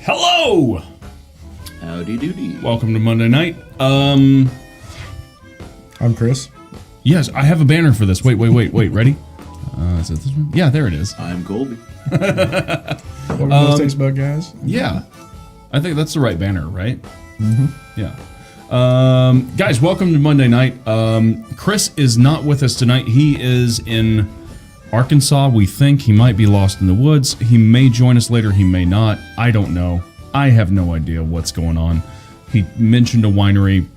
Hello! Howdy doody. Welcome to Monday night. I'm Chris. Yes, I have a banner for this. Wait, ready? Is it this one? Yeah, there it is. I'm Colby. What were those takes about, guys? Yeah. I think that's the right banner, right? Mm-hmm. Yeah. Guys, welcome to Monday night. Chris is not with us tonight. He is in Arkansas. We think he might be lost in the woods. He may join us later. He may not. I don't know. I have no idea what's going on. He mentioned a winery.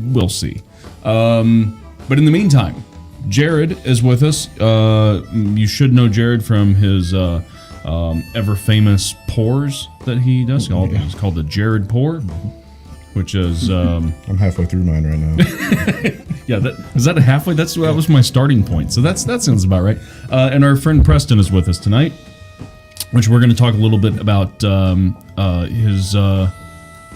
We'll see. But in the meantime, Jared is with us. You should know Jared from his ever famous pours that he does. It's called the Jared Pour, which is I'm halfway through mine right now. yeah. Is that a halfway? That was my starting point. So that sounds about right. And our friend Preston is with us tonight, which we're going to talk a little bit about his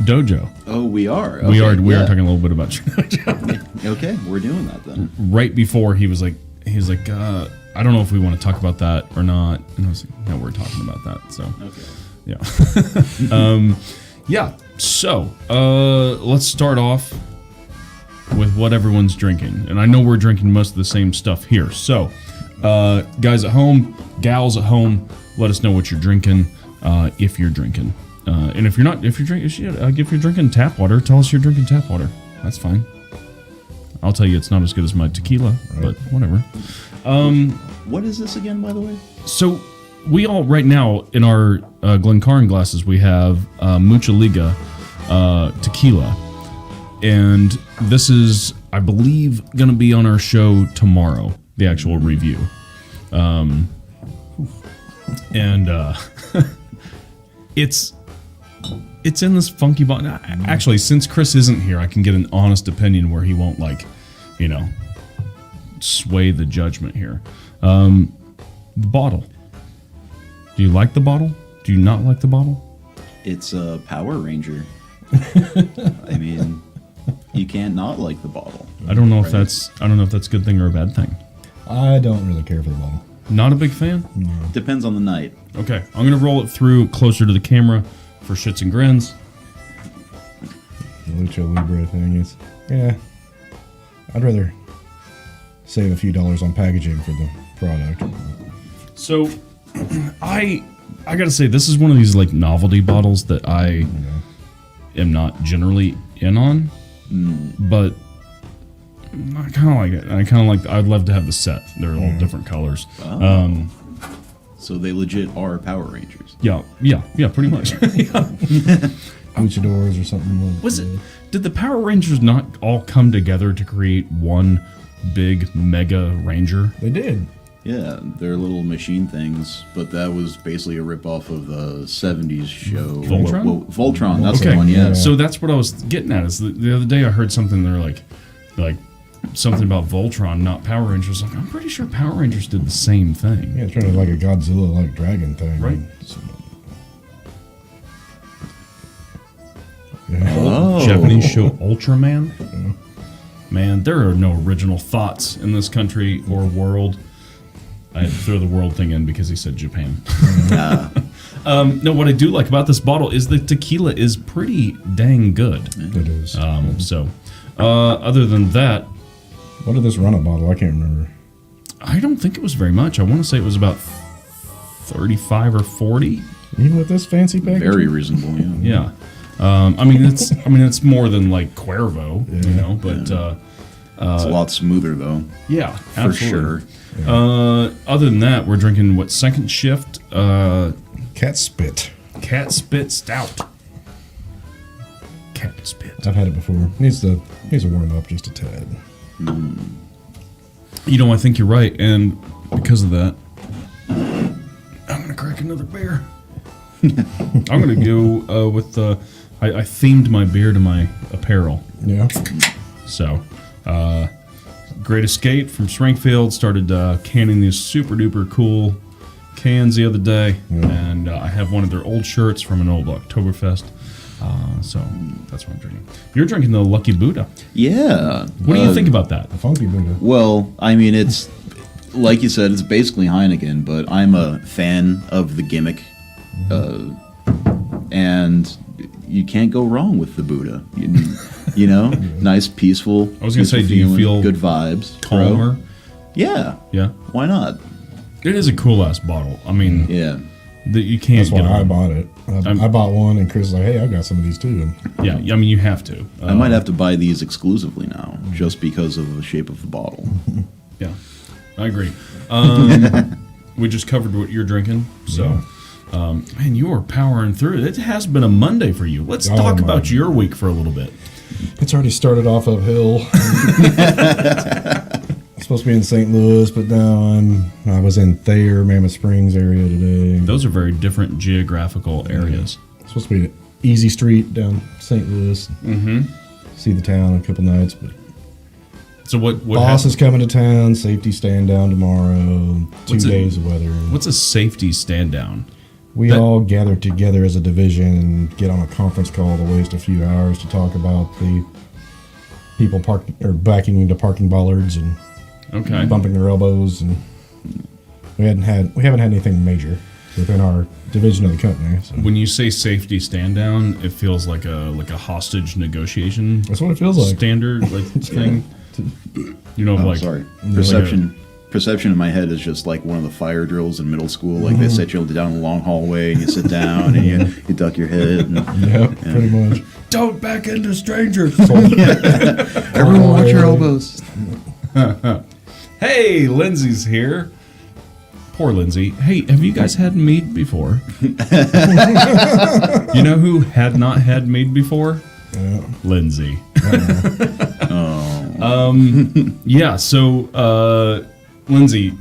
dojo. Oh, we are. Okay, We are talking a little bit about your dojo. Okay, we're doing that then. Right before he was like, I don't know if we want to talk about that or not. And I was like, no, we're talking about that. So Okay. yeah. So let's start off with what everyone's drinking. And I know we're drinking most of the same stuff here. So guys at home, gals at home, let us know what you're drinking if you're drinking. And if you're not, if you're drinking tap water, tell us you're drinking tap water. That's fine. I'll tell you it's not as good as my tequila, but whatever. What is this again, by the way? So we all, right now, in our Glencairn glasses, we have Mucha Liga tequila. And this is, I believe, going to be on our show tomorrow, the actual review. And it's in this funky bottle. Actually, since Chris isn't here, I can get an honest opinion where he won't, sway the judgment here. The bottle. Do you like the bottle? Do you not like the bottle? It's a Power Ranger. I mean, you can't not like the bottle. I don't know if that's a good thing or a bad thing. I don't really care for the bottle. Not a big fan? Depends on the night. Okay, I'm gonna roll it through closer to the camera for shits and grins. The Lucha Libre thing is, I'd rather save a few dollars on packaging for the product. So, I gotta say, this is one of these novelty bottles that I am not generally in on, but I kind of like it. I'd love to have the set. They're all different colors. Oh. So they legit are Power Rangers. Yeah, pretty much. Luchadors or something. Did the Power Rangers not all come together to create one big mega ranger? They did. Yeah, they're little machine things, but that was basically a ripoff of the 70s show. Voltron? Voltron, that's Okay, the one, yeah. So that's what I was getting at. Is the other day I heard something. They're like something about Voltron, not Power Rangers. I'm pretty sure Power Rangers did the same thing. Yeah, it's kind of like a Godzilla dragon thing. Right. Yeah. Oh. Japanese show Ultraman. Man, there are no original thoughts in this country or world. I had to throw the world thing in because he said Japan. No, what I do like about this bottle is the tequila is pretty dang good. It is. Other than that, What did this run a bottle? I can't remember. I don't think it was very much. I want to say it was about 35 or 40. Even with this fancy package? Very reasonable, yeah. Yeah. It's more than Cuervo, but It's a lot smoother, though. yeah, For absolutely. sure. Other than that, we're drinking Second Shift Cat Spit. Cat Spit Stout. Cat Spit. I've had it before. Needs to warm up just a tad. I think you're right, and because of that, I'm gonna crack another beer. I'm gonna go with I themed my beer to my apparel. Yeah. So, Great Escape from Springfield started canning these super duper cool cans the other day, and I have one of their old shirts from an old Oktoberfest. So that's what I'm drinking. You're drinking the Lucky Buddha. Yeah. What do you think about that? The Funky Buddha. Well, I mean, it's like you said, it's basically Heineken, but I'm a fan of the gimmick and you can't go wrong with the Buddha. You know, nice, peaceful. I was gonna say, peaceful do you feeling, feel good vibes? bro. calmer? Yeah. Yeah. Why not? It is a cool ass bottle. I mean, Yeah. that you can't That's why get I on. bought it. I bought one, and Chris was like, "Hey, I got some of these too." Yeah, I mean, you have to. I might have to buy these exclusively now, just because of the shape of the bottle. Yeah, I agree. We just covered what you're drinking, so man, you are powering through it. It has been a Monday for you. Let's Oh, talk my about your week for a little bit. It's already started off uphill. I'm supposed to be in St. Louis, but now I was in Thayer, Mammoth Springs area today. Those are very different geographical areas. Supposed to be at Easy Street down St. Louis. Mm-hmm. See the town in a couple nights, but So what boss hap- is coming to town. Safety stand down tomorrow. What's 2 it- days of weather. What's a safety stand down? We that- all gather together as a division and get on a conference call to waste a few hours to talk about the people backing into parking bollards and Okay. bumping their elbows, and we haven't had anything major within our division of the company. So When you say safety stand down, it feels like a hostage negotiation that's what it feels like. standard thing. You know, Oh, like sorry. like Perception in my head is just like one of the fire drills in middle school. Like they set you down a long hallway and you sit down and you duck your head. And, Yeah, pretty much. don't back into strangers. everyone watch your elbows. Hey, Lindsay's here. Poor Lindsay. Hey, have you guys had mead before? You know who had not had mead before? Yeah. Lindsay. Yeah, so Lindsay,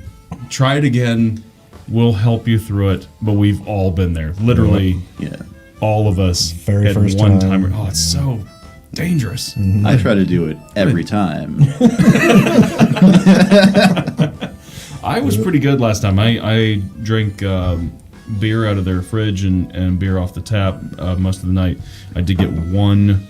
try it again. We'll help you through it, but we've all been there. Literally, Yeah. all of us Very at first one time. time. Oh, it's so dangerous. I try to do it every time. I was pretty good last time. I drank beer out of their fridge and beer off the tap most of the night. I did get one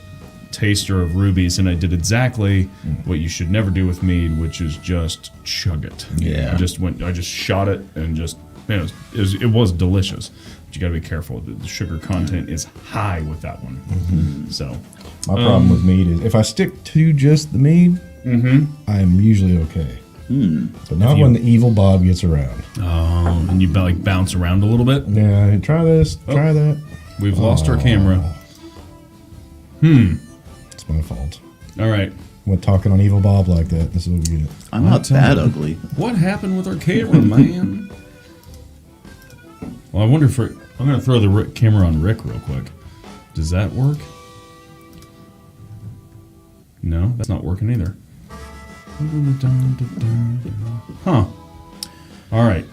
taster of rubies, and I did exactly what you should never do with mead, which is just chug it. Yeah. I just shot it and just, man, it was delicious. But you got to be careful. The sugar content is high with that one. So My problem with mead is if I stick to just the mead, I'm usually okay. But not when the evil Bob gets around. and you like bounce around a little bit. Yeah, try this, try that. We've lost our camera. It's my fault. All right. Went talking on evil Bob like that. This is what we get. I'm not that ugly. What happened with our camera, man? Well, I wonder if I'm going to throw the camera on Rick real quick. Does that work? No, that's not working either. Huh. All right.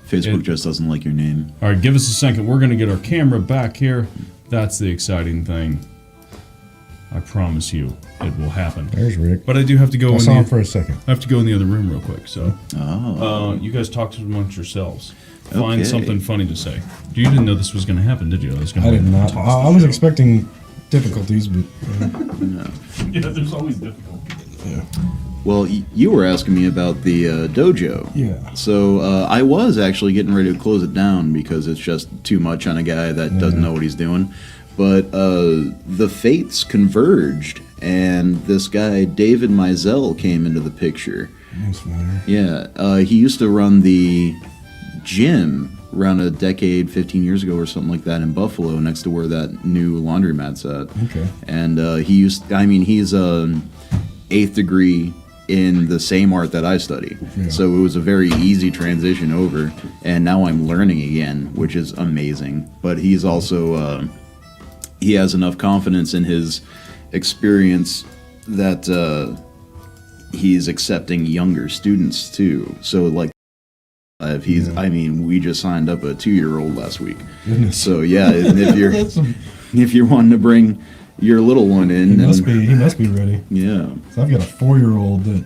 Facebook just doesn't like your name. All right, give us a second. We're going to get our camera back here. That's the exciting thing. I promise you it will happen. There's Rick. But I do have to go I in saw him the, for a second. I have to go in the other room real quick, so Oh. you guys talk amongst yourselves. Find Okay. something funny to say. You didn't know this was going to happen, did you? I was going I did not. I was expecting difficulties, but Yeah, there's always difficulty. yeah. Well, you were asking me about the dojo. Yeah. So I was actually getting ready to close it down because it's just too much on a guy that doesn't know what he's doing. But the fates converged, and this guy, David Mizell, came into the picture. That's familiar. Yeah, he used to run the gym around a decade, 15 years ago or something like that in Buffalo, next to where that new laundromat's at. Okay. And he's 8th degree in the same art that I study. Yeah. So it was a very easy transition over, and now I'm learning again, which is amazing. But he's also, he has enough confidence in his experience that he's accepting younger students too. So like, we just signed up a 2-year-old last week. Goodness. So yeah, and if you're That's some- if you're wanting to bring your little one in, he must be ready. yeah, So I've got a 4-year-old that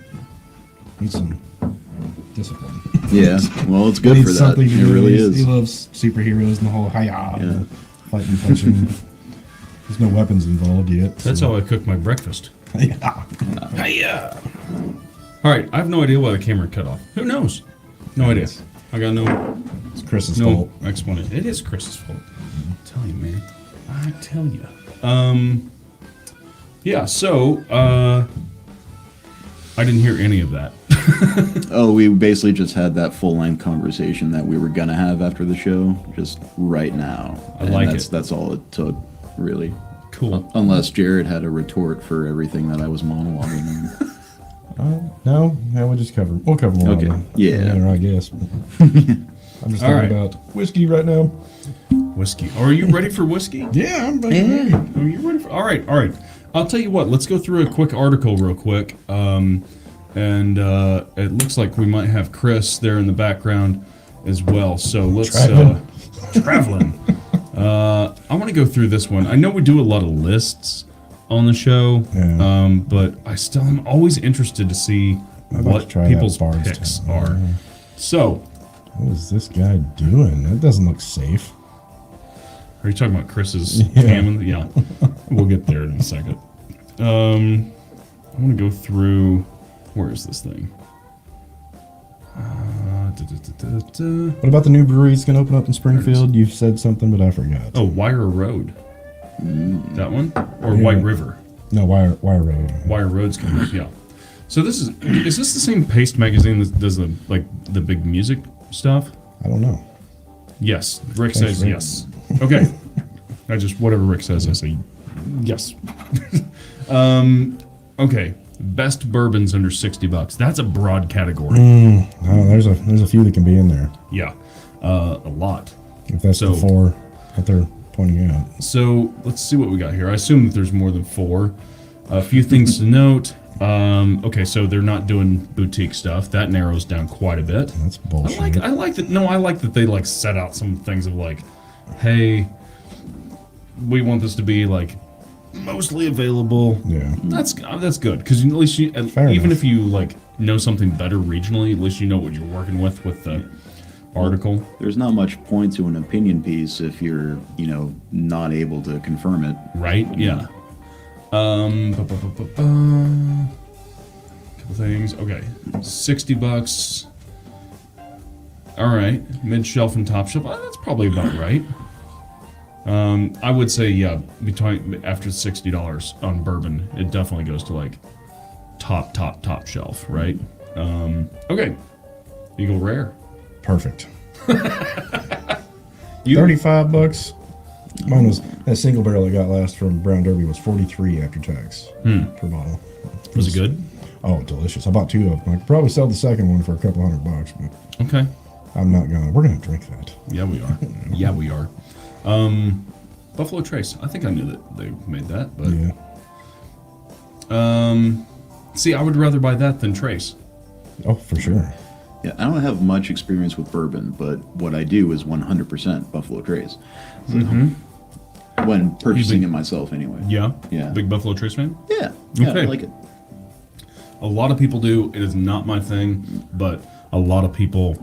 needs some discipline. yeah. Well, it's good Needs for that. something to It do. really He is. loves superheroes and the whole hiya, Yeah. fighting, punching. There's no weapons involved yet. That's how I cook my breakfast. Yeah. Hiya! All right, I have no idea why the camera cut off. Who knows? No idea. I got no It's Chris's fault. explanation. It is Chris's fault. I'm telling you, man. I tell you. Yeah. So I didn't hear any of that. Oh, we basically just had that full-length conversation that we were gonna have after the show, just right now. I like that's, it. That's all it took, really. Cool. Unless Jared had a retort for everything that I was monologuing on. No, we'll just cover. We'll cover more. Okay, of it yeah. later, I guess. I'm just All talking right. about whiskey right now. Whiskey. Are you ready for whiskey? Yeah, I'm ready. Are you ready for? All right. I'll tell you what. Let's go through a quick article real quick. And it looks like we might have Chris there in the background as well. So let's traveling. I want to go through this one. I know we do a lot of lists on the show, Yeah. but I'm always interested to see I'd like what to try people's that Bard's picks Town. are. So, What is this guy doing? That doesn't look safe. are you talking about Chris's Yeah. cam? Yeah. We'll get there in a second. I want to go through. Where is this thing? What about the new brewery that's going to open up in Springfield? You said something, but I forgot. Oh, Wire Road. That one? Or Yeah. White River? No, Wire Road. Wire Road's coming up, yeah. So this is this the same Paste magazine that does the big music stuff? I don't know. Yes. Rick Paste says Road. yes. Okay. Whatever Rick says, I say yes. Okay. Best bourbons under $60. That's a broad category. Oh, there's a few that can be in there. Yeah. A lot. If that's So- the four that they're pointing out. So let's see what we got here. I assume that there's more than 4. A few things to note. Okay, so they're not doing boutique stuff. That narrows down quite a bit. That's bullshit. I like that. No, I like that they like set out some things of like, hey, we want this to be like mostly available. Yeah. That's good because at least Fair even enough. if you like know something better regionally, at least you know what you're working with the article. There's not much point to an opinion piece if you're, not able to confirm it. Right? Yeah. Couple things. Okay. $60. All right. Mid shelf and top shelf. That's probably about right. I would say between after $60 on bourbon, it definitely goes to like top shelf, right? Okay. Eagle Rare. Perfect. You $35. Mine was that single barrel I got last from Brown Derby was $43 after tax per bottle. was it good? Oh, delicious! I bought 2 of them. I could probably sell the second one for a couple $100, but Okay. I'm not gonna. We're gonna drink that. Yeah, we are. Yeah, we are. Buffalo Trace. I think I knew that they made that, but Yeah. see, I would rather buy that than Trace. Oh, for sure. Yeah, I don't have much experience with bourbon, but what I do is 100% Buffalo Trace. So, when purchasing it myself, anyway. Yeah. Yeah. Big Buffalo Trace fan. Yeah, Okay. I like it. A lot of people do. It is not my thing, but a lot of people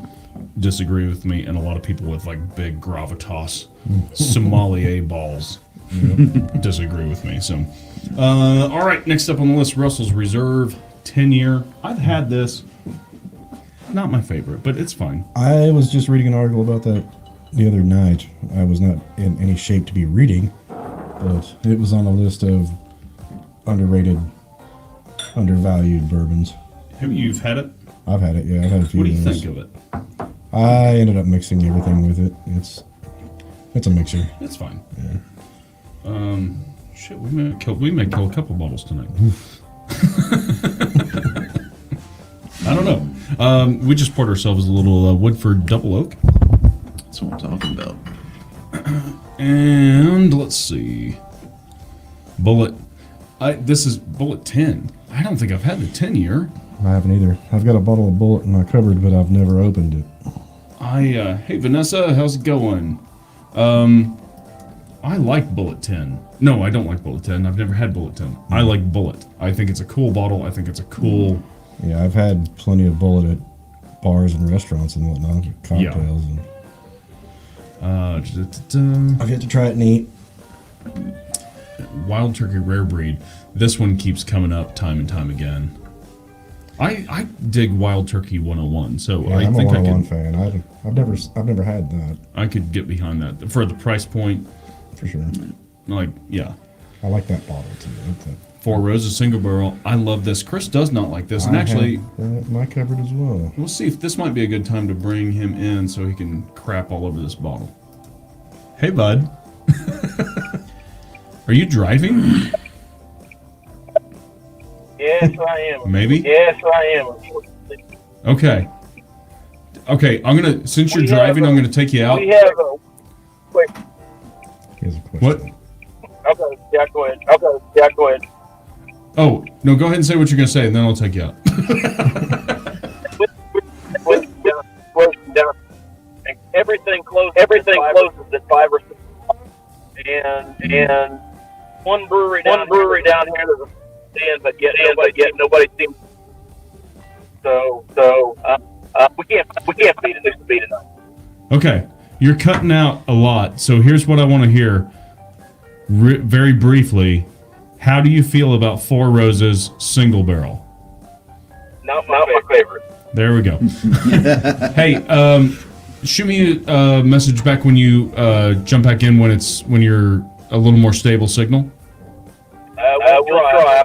disagree with me, and a lot of people with like big gravitas sommelier balls disagree with me. So, all right. Next up on the list, Russell's Reserve 10-year. I've had this. Not my favorite, but it's fine. I was just reading an article about that the other night. I was not in any shape to be reading, but it was on a list of underrated, undervalued bourbons. You've had it. I've had it. Yeah, I've had a few. What do you of those. think of it? I ended up mixing everything with it. It's a mixer. It's fine. Shit, we may kill a couple bottles tonight. I don't know. We just poured ourselves a little Woodford Double Oak, That's what I'm talking about. and let's see, Bullet. This is Bullet 10. I don't think I've had the 10-year. I haven't either. I've got a bottle of Bullet in my cupboard, but I've never opened it. Hey Vanessa, how's it going? I like Bullet 10. No, I don't like Bullet 10. I've never had Bullet 10. I like Bullet. I think it's a cool bottle. I think it's a cool. Yeah, I've had plenty of Bullet at bars and restaurants and whatnot, cocktails. And I've yet to try it neat. Wild Turkey Rare Breed. This one keeps coming up time and time again. I dig Wild Turkey 101, so Yeah, I I'm think a I 101 could fan. I've never had that I could get behind that for the price point. for sure. Like, yeah. I like that bottle too. That's a- Four Roses single barrel. I love this. Chris does not like this. And I actually, have that in my cupboard as well. we'll see if this might be a good time to bring him in so he can crap all over this bottle. Hey, bud. Are you driving? Yes, I am. Maybe? Yes, I am. Unfortunately. Okay. Okay, since you're We driving, have I'm gonna take you out. We have a quick. Here's a question. What? Okay, yeah, go ahead. Okay, yeah, go ahead. Oh, no, go ahead and say what you're gonna say, and then I'll take you out. Down. Everything closes. Everything closes at 5 or 6. And one brewery down here. There's a stand, but yet nobody seems. So we can't beat it enough. Okay, you're cutting out a lot, so here's what I want to hear. Very briefly, how do you feel about Four Roses single barrel? Not my favorite. There we go. Hey, shoot me a message back when you jump back in when you're a little more stable signal. We'll try.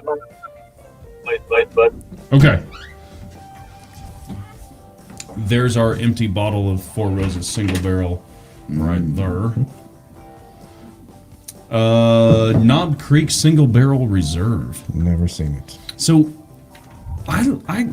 But Okay. There's our empty bottle of Four Roses single barrel right there. Knob Creek single barrel reserve. Never seen it. So I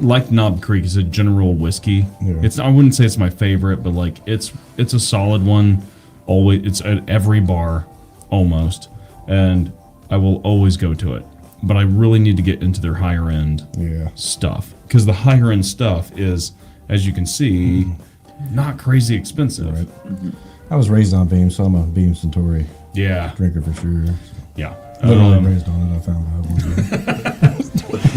like Knob Creek as a general whiskey. Yeah. I wouldn't say it's my favorite, but like it's a solid one. Always, it's at every bar almost, and I will always go to it. But I really need to get into their higher end Yeah. stuff, because the higher end stuff is, as you can see, not crazy expensive. Right. I was raised on Beam, so I'm a Beam Centauri Yeah, drinker for sure. yeah. Literally raised on it. I found out one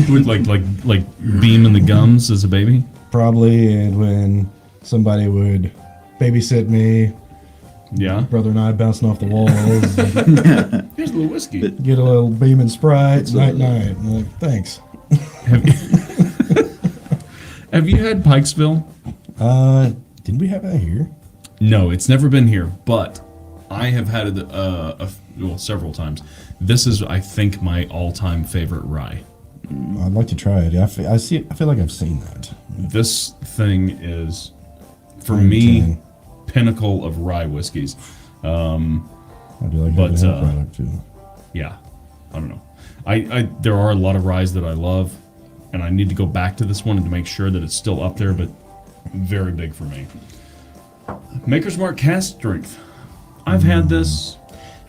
day. With like Beam in the gums as a baby. Probably, and when somebody would babysit me, Yeah. brother and I bouncing off the walls, Here's a little whiskey. get a little Beam and Sprite, night. And I'm like, thanks. Have you, have you had Pikesville? Didn't we have that here? No, it's never been here, but I have had it several times. This is, I think, my all-time favorite rye. I'd like to try it. I feel like I've seen that. This thing is, for I'm me, 10. pinnacle of rye whiskeys. I do like But, having a product too. Yeah, I don't know. I there are a lot of ryes that I love, and I need to go back to this one and to make sure that it's still up there, but very big for me. Maker's Mark Cask Strength. I've had this.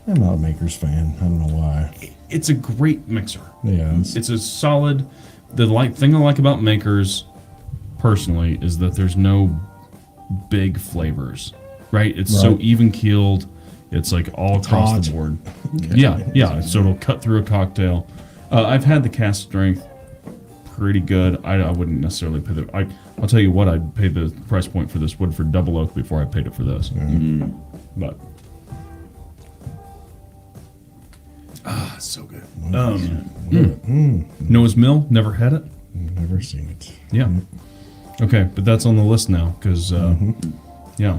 I'm not a Maker's fan. I don't know why. It's a great mixer. Yeah, It's a solid. The thing I like about Makers, personally, is that there's no big flavors. Right? It's so Right. even keeled. It's like all across hot. the board. Yeah. So it'll cut through a cocktail. I've had the Cask Strength. Pretty good. I wouldn't necessarily pay the. I'll tell you what. I'd pay the price point for this Woodford Double Oak before I paid it for this. But it's so good. Noah's Mill. Never had it. never seen it. Yeah. Okay, but that's on the list now because yeah.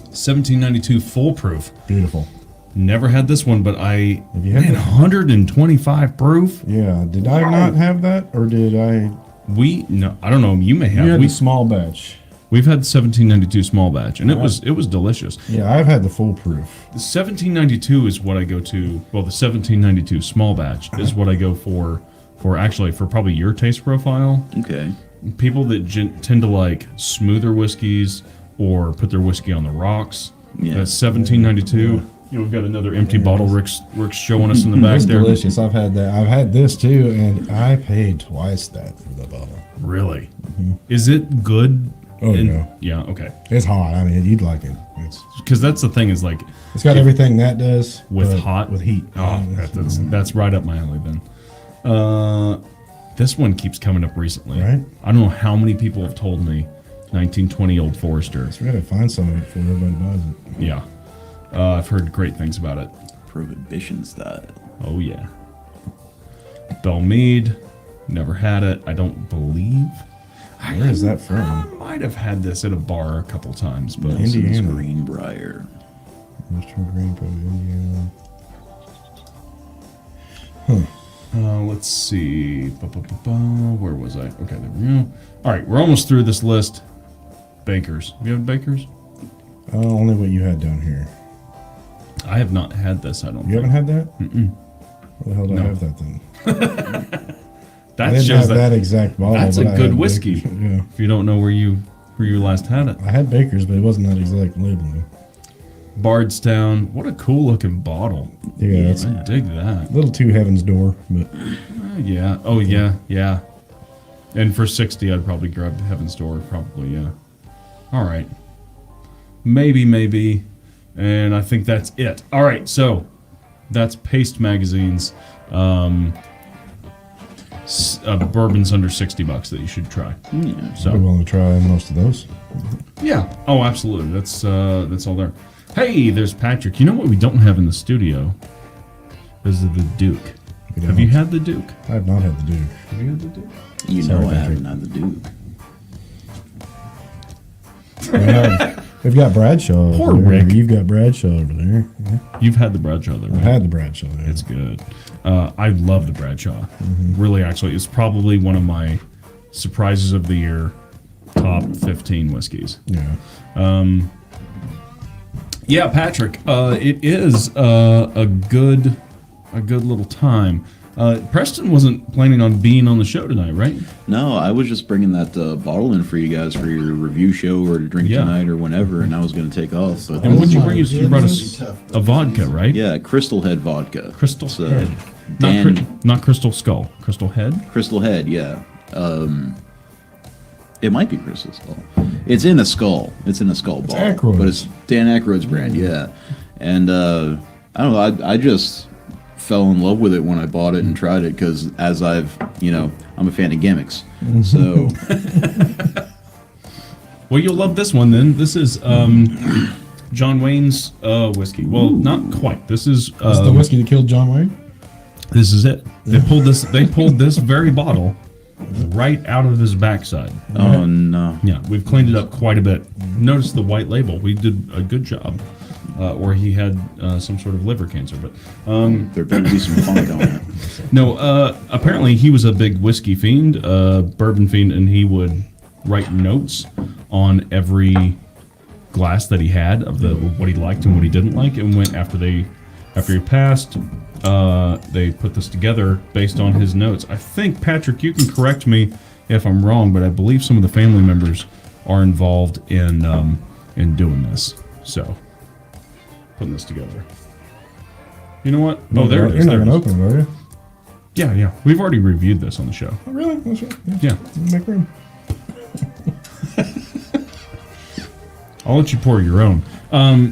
1792 Foolproof. Beautiful. Never had this one, but I Have you had man, that? 125 proof. Yeah. Did I not have that, or did I? No, I don't know. You may You have. had the small batch. We've had 1792 small batch, and it was delicious. Yeah, I've had the foolproof. The 1792 is what I go to. Well, the 1792 small batch is what I go for probably your taste profile. Okay. People that tend to like smoother whiskeys or put their whiskey on the rocks. Yeah. That's 1792. We've got another empty bottle. Rick's showing us in the back It's there. delicious. I've had that. I've had this too, and I paid twice that for the bottle. Really? Is it good? Oh, yeah. Yeah. Okay. It's hot. I mean, you'd like it. Because that's the thing is like It's got everything that does with but hot with heat. Oh, that's right up my alley then. This one keeps coming up recently. Right. I don't know how many people have told me 1920 Old Forester. We gotta find some of it before everybody buys it. Yeah. I've heard great things about it. Prohibition style. Oh yeah. Belmead, never had it. I don't believe. Where is that I from? might have had this at a bar a couple times, but Indiana. Greenbrier. Western Green, probably Indiana. Let's see. Where was I? Okay, there we go. All right, we're almost through this list. Bakers. Have you had Bakers? Only what you had down here. I have not had this. I don't. You haven't had that? Mm-mm. Where the hell do I have that then? That I didn't shows have that exact bottle. that's a but I good had whiskey. Bakers. Yeah. If you don't know where you last had it. I had Baker's, but it wasn't that exact labeling. Bardstown. What a cool looking bottle. Yeah, it's I dig that. a little too Heaven's Door, but Yeah. Oh yeah. Yeah. And for 60, I'd probably grab Heaven's Door. Probably, yeah. All right. Maybe. And I think that's it. All right. So that's Paste Magazine's bourbons under $60 that you should try. Yeah. I'd be So willing to try most of those. yeah. Oh, absolutely. That's all there. Hey, there's Patrick. You know what we don't have in the studio? Is the Duke. We Have you don't. had the Duke? I have not had the Duke. Have you had the Duke? You Sorry, know I Patrick. haven't had the Duke. We've got Bradshaw. Poor over there. Rick. You've got Bradshaw over there. Yeah. You've had the Bradshaw there, I right? had the Bradshaw. Yeah. It's good. I love the Bradshaw. Really, actually, it's probably one of my surprises of the year. Top 15 whiskeys. Yeah. Yeah, Patrick. It is a good little time. Preston wasn't planning on being on the show tonight, right? No, I was just bringing that bottle in for you guys for your review show or to drink Yeah. tonight or whenever, and I was going to take off. So And what'd you bring us? You brought us a vodka, right? yeah, Crystal Head vodka. Crystal So, Head. Dan, Not Crystal Skull. Crystal Head. Crystal Head, yeah. It might be Crystal Skull. It's in a skull. It's in a skull bottle. Aykroyd's. But it's Dan Aykroyd's brand, yeah. And I don't know, I just fell in love with it when I bought it and tried it because as I'm a fan of gimmicks. So, Well, you'll love this one then. This is John Wayne's whiskey. Well, not quite. This is Is the whiskey that killed John Wayne? This is it. They pulled this very bottle right out of his backside. oh no. Yeah, we've cleaned it up quite a bit. Notice the white label. We did a good job. Or he had some sort of liver cancer, but There better be some funk on it. no. Apparently, he was a big whiskey fiend, bourbon fiend, and he would write notes on every glass that he had of what he liked and what he didn't like. And after he passed, they put this together based on his notes. I think, Patrick, you can correct me if I'm wrong, but I believe some of the family members are involved in doing this. So, putting this together. You know what? Oh, there it is. You're not There it going to is. open it, are you? Yeah. We've already reviewed this on the show. Oh, really? That's right. Yeah. Make room. I'll let you pour your own.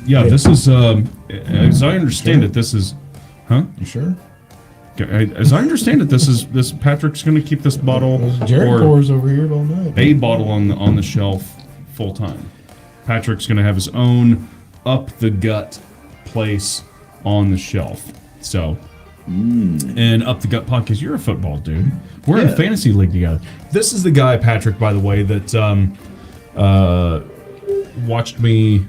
This is, as I understand it, this is, huh? You sure? As I understand it, this Patrick's going to keep this bottle Jared or pours over here all night. a bottle on the shelf full time. Patrick's going to have his own up the gut place on the shelf. So, and Up the Gut podcast, you're a football dude. We're in a Yeah. fantasy league together. This is the guy, Patrick, by the way, that watched me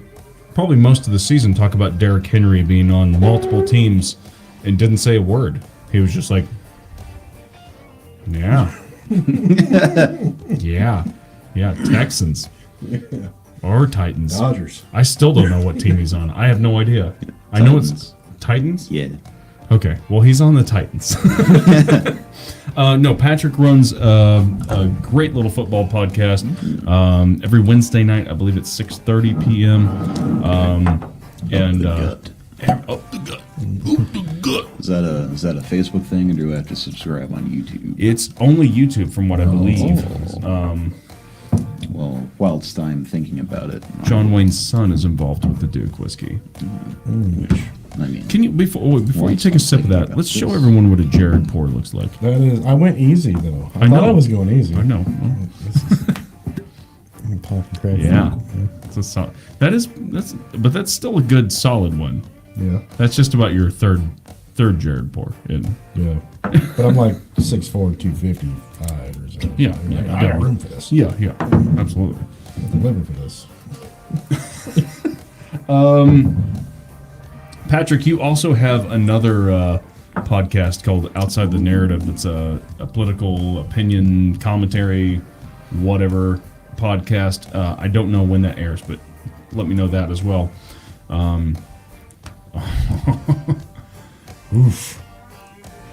probably most of the season talk about Derrick Henry being on multiple teams and didn't say a word. He was just like, yeah. Yeah, Texans. Or Titans. Dodgers. I still don't know what team he's on. I have no idea. I know it's Titans? Yeah. Okay, well, he's on the Titans. No, Patrick runs a great little football podcast every Wednesday night. I believe it's 6:30 p.m. And Gut. Up the Gut. Up the Gut. Is that a Facebook thing, or do I have to subscribe on YouTube? It's only YouTube, from what I believe. Well, whilst I'm thinking about it, John Wayne's son is involved with the Duke whiskey. which I mean, Can you before you Whilst take a I'm sip of thinking that? about Let's show this. everyone what a Jared pour looks like. That is. I went easy though. I I thought know. I was going easy. I know. I'm popping crack. Yeah, it's a that's still a good solid one. Yeah. That's just about your third Jared pour in. Yeah. But I'm like 6'4", 255 or something. Yeah, I got room for this. Yeah, absolutely. I got the liver for this. Patrick, you also have another podcast called Outside the Narrative. It's a political opinion commentary, whatever podcast. I don't know when that airs, but let me know that as well. Oof.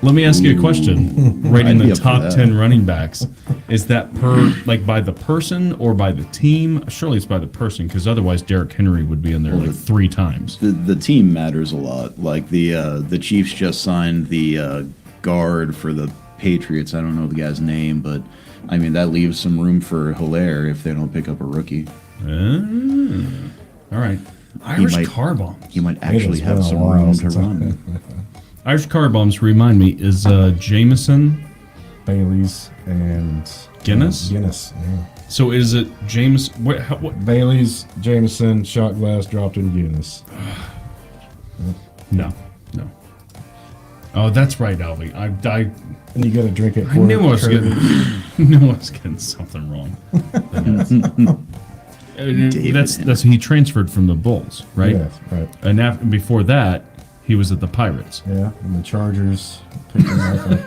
Let me ask you a question. Rating I'd be the up for top that. 10 running backs, is that per like by the person or by the team? Surely it's by the person, because otherwise Derrick Henry would be in there like 3 times. The team matters a lot. Like the Chiefs just signed the guard for the Patriots. I don't know the guy's name, but I mean that leaves some room for Hilaire if they don't pick up a rookie. All right. Irish might- car bombs. He might It actually has have been a some while room to since run. Irish car bombs remind me is Jameson. Bailey's and Guinness? Guinness. Yeah. So is it James? What? Bailey's, Jameson, shot glass, dropped in Guinness. No. Oh, that's right, Albie. I And you got to drink it. I knew I was getting something wrong. That's he transferred from the Bulls, right? Yes, right. And before that, he was at the Pirates Yeah, and the Chargers picked him up.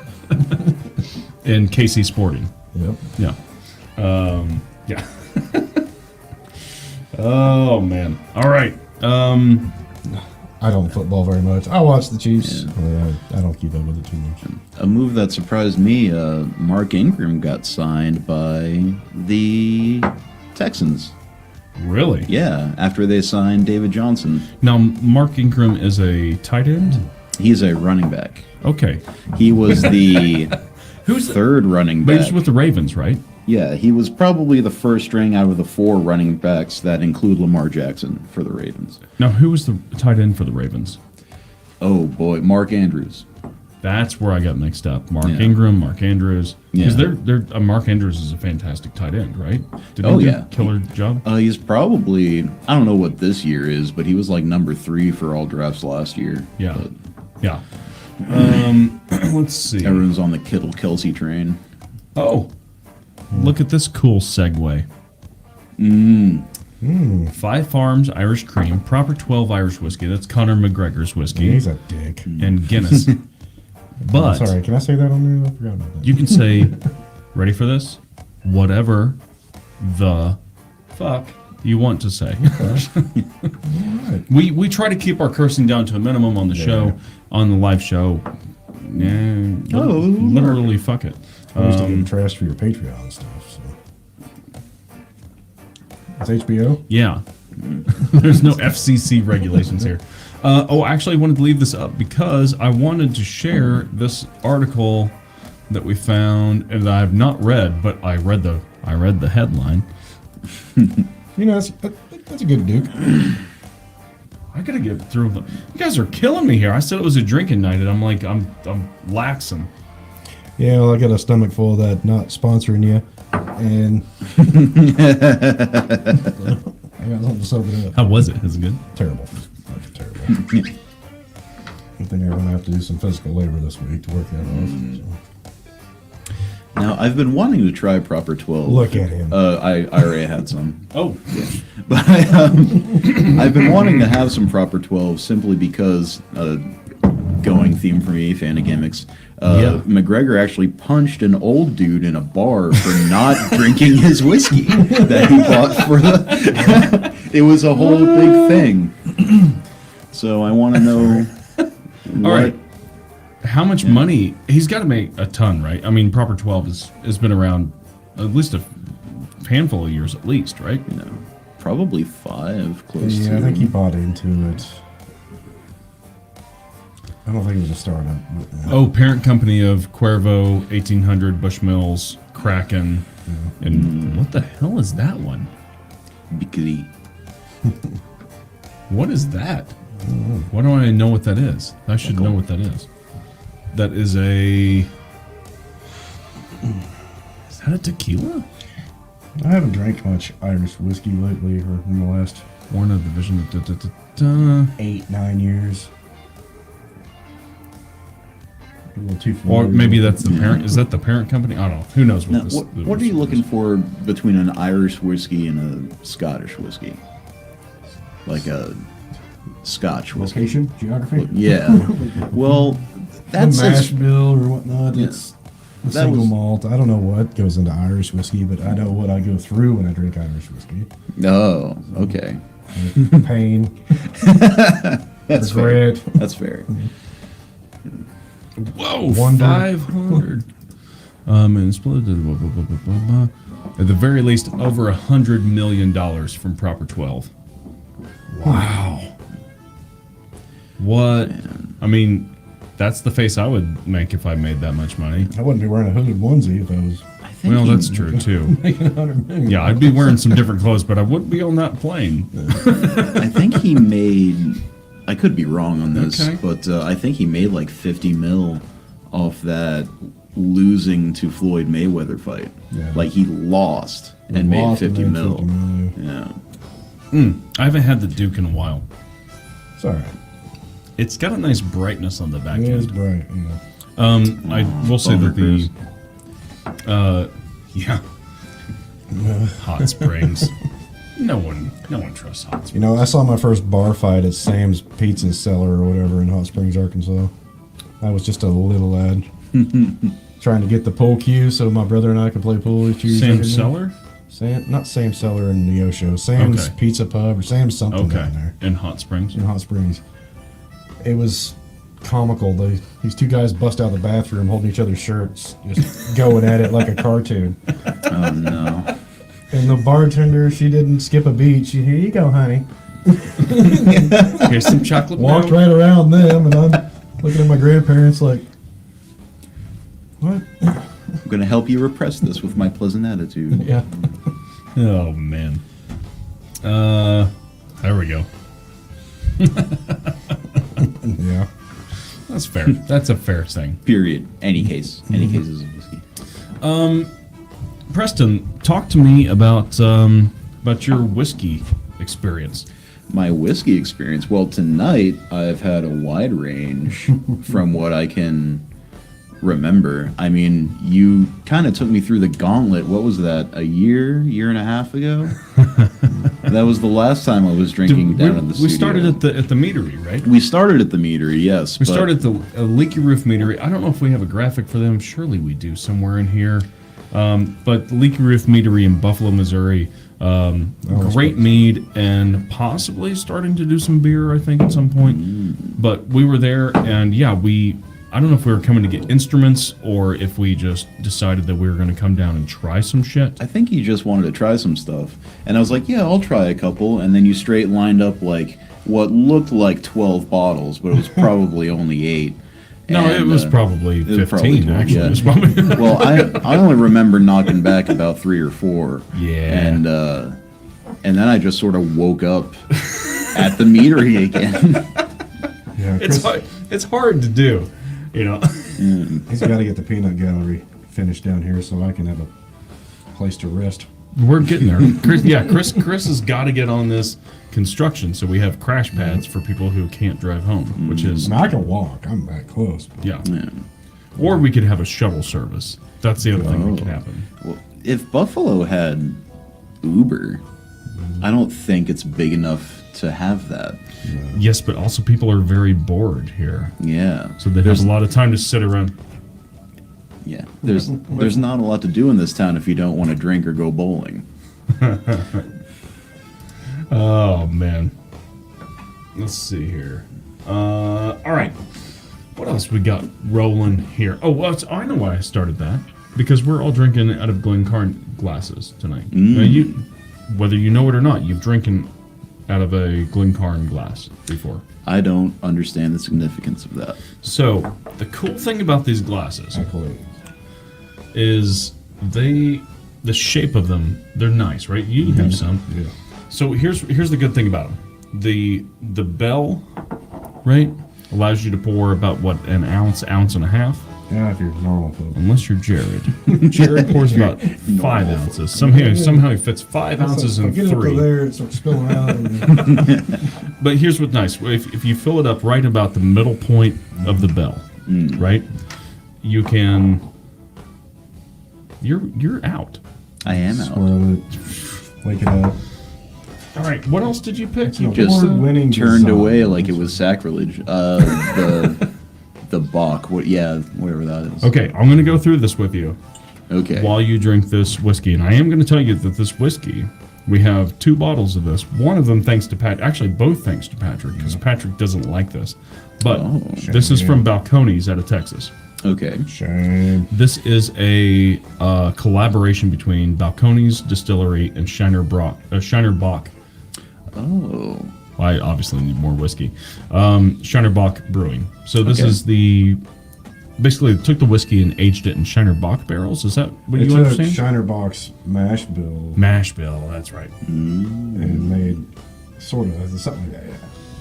in KC Sporting. Yep. Yeah. Yeah. Oh man. All right. I don't football very much. I watch the Chiefs. Yeah, I don't keep up with it too much. A move that surprised me, Mark Ingram got signed by the Texans. Really? Yeah, after they signed David Johnson. Now, Mark Ingram is a tight end. He's a running back. Okay. He was the Who's the, third running but back. he's with the Ravens, right? Yeah, he was probably the first string out of the 4 running backs that include Lamar Jackson for the Ravens. Now, who was the tight end for the Ravens? Oh boy, Mark Andrews. That's where I got mixed up. Mark Yeah. Ingram, Mark Andrews. Because Yeah. they're Mark Andrews is a fantastic tight end, right? Did he Oh, do yeah. a killer job? He's probably, I don't know what this year is, but he was like number 3 for all drafts last year. Yeah. But Yeah. Let's see. everyone's on the Kittle Kelsey train. Oh, look at this cool segue. 5 Farms Irish Cream, proper 12 Irish whiskey. That's Conor McGregor's whiskey. He's a dick. And Guinness. But Sorry, can I say that on there? I forgot about that. you can say, ready for this? Whatever the fuck you want to say. We try to keep our cursing down to a minimum on the show, on the live show. Literally fuck it. I used to get trash for your Patreon stuff. So. It's HBO? Yeah. There's no FCC regulations here. Actually, I wanted to leave this up because I wanted to share this article that we found and that I have not read, but I read the headline. You know, that's a good Duke. I gotta get through them. You guys are killing me here. I said it was a drinking night, and I'm like, I'm laxing. Yeah, well, I got a stomach full of that not sponsoring you. And I got something to soak it up. How was it? Is it good? Terrible. Fucking terrible. I think I'm going to have to do some physical labor this week to work that off. So. Now, I've been wanting to try Proper 12. Look at him. I already had some. Oh, But I've been wanting to have some Proper 12 simply because, going theme for me, fan of gimmicks, Yeah. McGregor actually punched an old dude in a bar for not drinking his whiskey that he bought for the... It was a whole big thing. So I want to know... all right. How much money? He's got to make a ton, right? I mean, Proper 12 has been around at least a handful of years, at least, right? You know, probably 5, close to... Yeah, I think he bought into it. I don't think it was a startup. But, Oh, parent company of Cuervo, 1800, Bushmills, Kraken, and what the hell is that one? Because What is that? Why don't I know what that is? I should know what that is. That is a... Is that a tequila? I haven't drank much Irish whiskey lately, or in the last Warner Division. 8-9 years. A little too Or familiar. maybe that's the parent. Is that the parent company? I don't know. Who knows what now, this what are you looking for between an Irish whiskey and a Scottish whiskey? Like a Scotch whiskey. Location? Geography? Yeah. Well, That's the mash bill or whatnot. Yeah. It's a That single was- malt. I don't know what goes into Irish whiskey, but I know what I go through when I drink Irish whiskey. Oh, okay. Pain, That's fair. regret. That's fair. Whoa, Wonder. 500. And split it, blah, blah, blah, blah, blah, blah. At the very least, over $100 million from Proper 12. Wow. What? I mean, that's the face I would make if I made that much money. I wouldn't be wearing a hooded onesie if I was I think Well, he- that's true too. making 100 million. Yeah, I'd be wearing some different clothes, but I wouldn't be on that plane. I think he made. I could be wrong on this, Okay. but I think he made like 50 mil off that losing to Floyd Mayweather fight. Yeah. Like he lost and made Lost and 50 made mil. 50 mil. Yeah. I haven't had the Duke in a while. It's all right. It's got a nice brightness on the back It is end. bright. Yeah. I will say Bummer, that yeah, Hot Springs. No one trusts Hot Springs. You know, I saw my first bar fight at Sam's Pizza Cellar or whatever in Hot Springs, Arkansas. I was just a little lad trying to get the pool cue so my brother and I could play pool each year. Sam Cellar? Not Sam Cellar in Neosho. Sam's Okay. Pizza Pub or Sam's something Okay. down there In Hot Springs. in Hot Springs. It was comical. These two guys bust out of the bathroom holding each other's shirts, just going at it like a cartoon. Oh no. And the bartender, she didn't skip a beat. She, here you go, honey. Here's some chocolate Walked milk. right around them, and I'm looking at my grandparents like, what? I'm gonna help you repress this with my pleasant attitude. Yeah. Oh man. There we go. Yeah. That's fair. That's a fair thing. Period. Any case. Any cases of whiskey. Preston, talk to me about your whiskey experience. My whiskey experience. Well, tonight I've had a wide range from what I can remember. I mean, you kind of took me through the gauntlet. What was that? A year and a half ago? That was the last time I was drinking down in the studio. We started at the meadery, right? We started at the meadery, yes. We but started at the Leaky Roof Meadery. I don't know if we have a graphic for them. Surely we do somewhere in here. But the Leaky Roof Meadery in Buffalo, Missouri. Great mead and possibly starting to do some beer, I think, at some point. But we were there, and yeah, I don't know if we were coming to get instruments or if we just decided that we were going to come down and try some shit. I think you just wanted to try some stuff. And I was like, yeah, I'll try a couple. And then you straight lined up like what looked like 12 bottles, but it was probably only 8. No, it And, was probably 15, was probably 12, actually. yeah. It was probably- Well, I only remember knocking back about 3 or 4. Yeah. And then I just sort of woke up at the meadery again. Yeah. it's hard to do, you know. He's got to get the peanut gallery finished down here so I can have a place to rest. We're getting there. Chris has got to get on this construction so we have crash pads for people who can't drive home, which is I mean, I can walk. I'm that close. yeah. Yeah. Or we could have a shuttle service. That's the other thing that could happen. Well, if Buffalo had Uber, I don't think it's big enough to have that. Yes, but also people are very bored here, Yeah. so they have a lot of time to sit around. Yeah. There's not a lot to do in this town if you don't want to drink or go bowling. Oh man. Let's see here. All right. What else we got rolling here? Oh, well, I know why I started that. Because we're all drinking out of Glencairn glasses tonight. Now whether you know it or not, you've drinking out of a Glencairn glass before. I don't understand the significance of that. So the cool thing about these glasses I play. is the shape of them. They're nice, right? You have some. Yeah. So here's the good thing about them. The bell, right, allows you to pour about what, an ounce and a half. Yeah, if you're normal folk. Unless you're Jared. Jared pours about 5 ounces. Somehow he fits 5 ounces If I in get up to 3. there, it starts spilling out. And But here's what's nice. If you fill it up right about the middle point of the bell, right, you can. You're out. I am out. swirl it, wake it up. All right. What else did you pick? You an Just award-winning turned design. away like it was sacrilege. The Bach. What? Yeah, whatever that is. Okay, I'm going to go through this with you Okay. while you drink this whiskey. And I am going to tell you that this whiskey, we have 2 bottles of this. One of them thanks to Pat. Actually, both thanks to Patrick, because Patrick doesn't like this. But Oh. this is from Balcones out of Texas. Okay. Shame. This is a collaboration between Balcones Distillery and Shiner Bock. Oh. I obviously need more whiskey. Shiner Bock Brewing. So this Okay. is basically took the whiskey and aged it in Shiner Bock barrels. Is that what It's you a understand? Shiner Box mash bill Mash bill. That's right. and made sort of something like that. Yeah.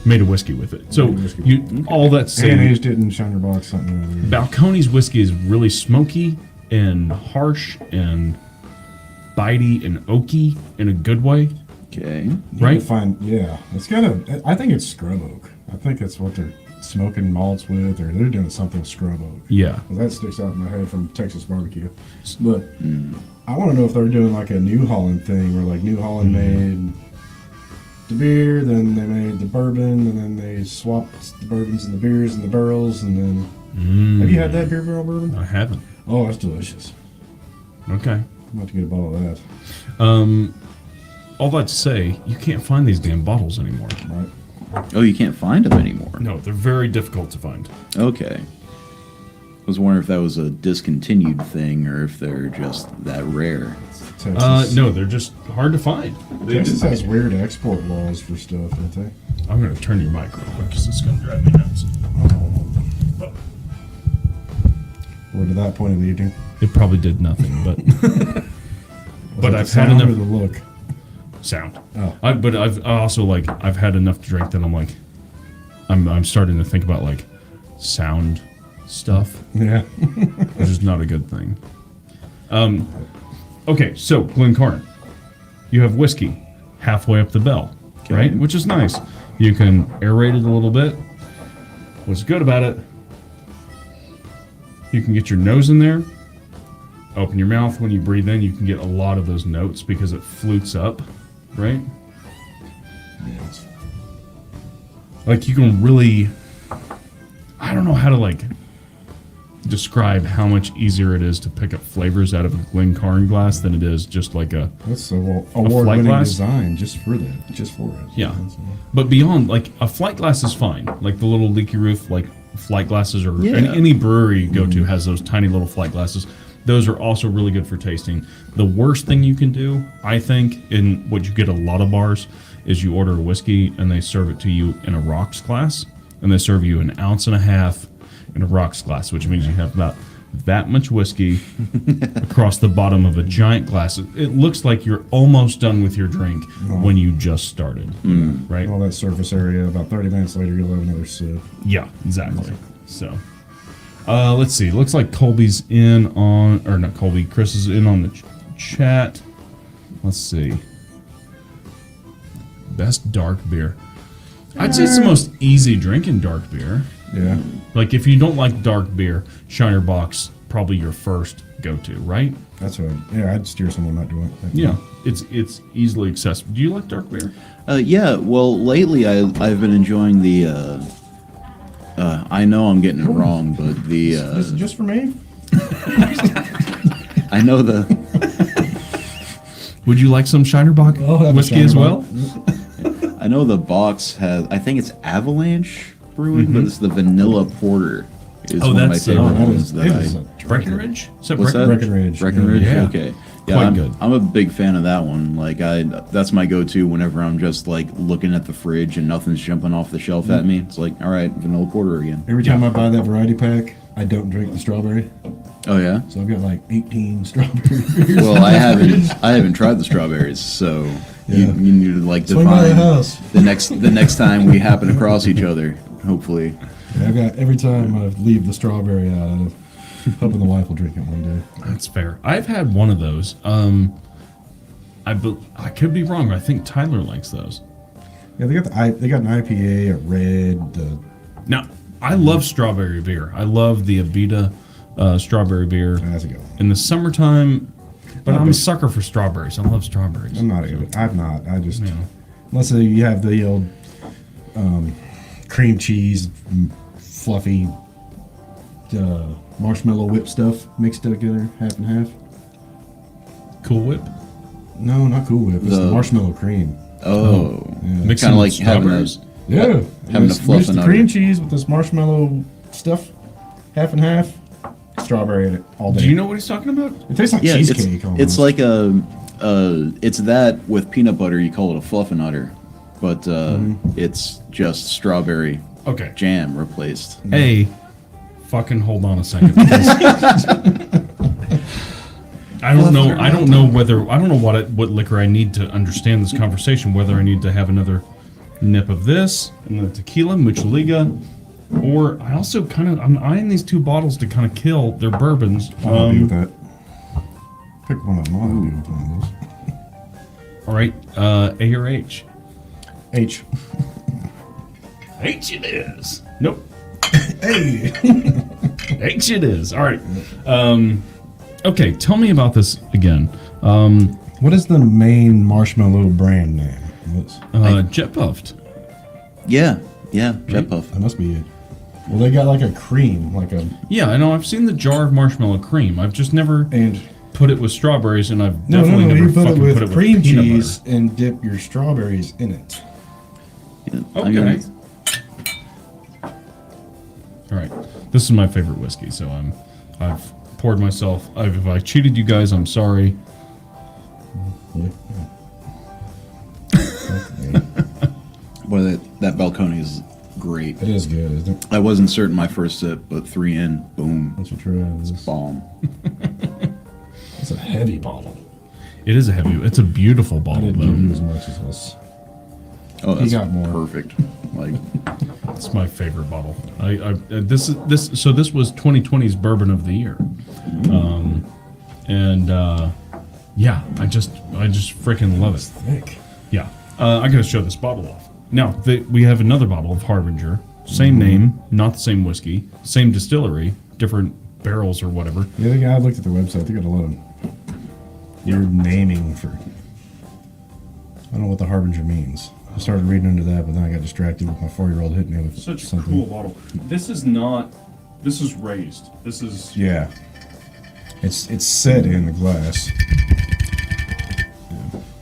Made a whiskey with it. So Made a whiskey. all that And saying, aged it in Shiner Box something. Balcones whiskey is really smoky and harsh and bitey and oaky in a good way. Okay. Right? Yeah, it's got a. I think it's scrub oak. I think that's what they're smoking malts with, or they're doing something scrub oak. Yeah. That sticks out in my head from Texas barbecue. But I want to know if they're doing like a New Holland thing, where like New Holland made the beer, then they made the bourbon, and then they swapped the bourbons and the beers and the barrels, and then have you had that beer barrel bourbon? I haven't. Oh, that's delicious. Okay. I'm about to get a bottle of that. All that to say, you can't find these damn bottles anymore. Right? Oh, you can't find them anymore. No, they're very difficult to find. Okay. I was wondering if that was a discontinued thing or if they're just that rare. Texas. No, they're just hard to find. Texas has weird export laws for stuff, don't they? I'm going to turn your mic real quick because it's going to drive me nuts. Where did that point of the evening? It probably did nothing, but but Was it I've the had sound or enough the look. sound. Oh. But I've also I've had enough to drink that I'm like, I'm starting to think about like sound stuff, Yeah. which is not a good thing. Okay, so Glencairn, you have whiskey halfway up the bell, right? Which is nice. You can aerate it a little bit. What's good about it? You can get your nose in there. Open your mouth when you breathe in. You can get a lot of those notes because it flutes up, right? Yes. Like you can really, I don't know how to like describe how much easier it is to pick up flavors out of a Glencairn glass than it is just like a That's the award-winning glass? design just for that, just for it. yeah. But beyond, like a flight glass is fine. Like the little leaky roof, like flight glasses, or Yeah. any brewery you go to has those tiny little flight glasses. Those are also really good for tasting. The worst thing you can do, I think, in what you get a lot of bars, is you order a whiskey and they serve it to you in a rocks glass, and they serve you 1.5 ounces in a rocks glass, which means you have about that much whiskey across the bottom of a giant glass. It looks like you're almost done with your drink when you just started, right? All that surface area. About 30 minutes later, you'll have another sip. Yeah, exactly. So, let's see. Looks like Colby's in on, or not Colby, Chris is in on the chat. Let's see. Best dark beer. I'd say it's the most easy drinking dark beer. Yeah. Like, if you don't like dark beer, Shiner Bock's probably your first go-to, right? That's what. Yeah, I'd steer someone not doing it. Yeah, it's easily accessible. Do you like dark beer? Yeah, well, lately I've been enjoying the. I know I'm getting it wrong, but the. Just for me. I know the. Would you like some Shiner Bock I'll have a whiskey as Shiner well? Bock. I know the box has. I think it's Avalanche Brewing, but it's the vanilla porter. Is Oh, one of my that's, favorite that ones that I. Breckenridge? Is that What's that? Breckenridge. Breckenridge. Yeah. Okay. Yeah, Quite I'm, good. I'm a big fan of that one. Like that's my go-to whenever I'm just like looking at the fridge and nothing's jumping off the shelf at me. It's like, all right, vanilla porter again. Every time I buy that variety pack, I don't drink the strawberry. Oh yeah. So I've got like 18 strawberry beers. Well, I haven't tried the strawberries, so you Yeah. need to like Swing by the define house. the next time we happen across each other. Hopefully. Yeah, I've got every time I leave the strawberry out, I'm hoping the wife will drink it one day. That's fair. I've had one of those. I could be wrong. I think Tyler likes those. Yeah, they got an IPA, a red. Now, I love strawberry beer. I love the Abita strawberry beer That's a good one. in the summertime. But Not I'm a big. sucker for strawberries. I love strawberries. I'm not even. I'm not. I just Yeah. unless you have the old cream cheese, fluffy marshmallow whip stuff mixed together, half and half. Cool Whip. No, not Cool Whip. It's the The- marshmallow cream. Oh, Yeah. Mixing kind of with like having strawberries. those. Yeah, having Mix- to fluff mix the another. cream cheese with this marshmallow stuff, half and half. Strawberry in it all day. Do you know what he's talking about? It tastes like Yeah, cheesecake. almost. it's like it's that with peanut butter. You call it a fluffernutter, but it's just strawberry Okay. jam replaced. Fucking hold on a second. I don't know. I don't know whether I don't know what liquor I need to understand this conversation. Whether I need to have another nip of this and the tequila Muchaliga, or I also I'm eyeing these two bottles to kind of kill their bourbons. I'll do with that. Pick one of them. I'll do with one of those. All right, A or H? H. H it is. Nope. Hey. H it is. All right. Okay, tell me about this again. What is the main marshmallow brand name? Jet Puffed. Yeah, Jet Puff. That must be it. Well, they got like a cream, like a Yeah, I know. I've seen the jar of marshmallow cream. I've just never and put it with strawberries, and I've no, definitely never you put it fucking with put it cream with peanut cheese and dip your strawberries in it. Yeah, butter. I mean, Okay. All right. This is my favorite whiskey, so I've poured myself. If I cheated you guys, I'm sorry. Yeah. Boy, that Balcony is great. It is good, isn't it? I wasn't certain my first sip, but 3 in, boom, That's what you're at. bomb. It's a heavy bottle. It is a heavy. It's a beautiful I bottle, didn't though. do as much as this. Oh, that's got more. perfect. Like, It's my favorite bottle. This was 2020's bourbon of the year, yeah, I just freaking love it. Thick. Yeah, I gotta show this bottle off. Now we have another bottle of Harbinger, same name, not the same whiskey, same distillery, different barrels or whatever. The other guy, I looked at their website. They got a lot of weird naming for. I don't know what the Harbinger means. I started reading into that, but then I got distracted with my 4-year-old hitting me with Such a something. cool bottle. This is not. This is raised. This is. Yeah, it's set in the glass.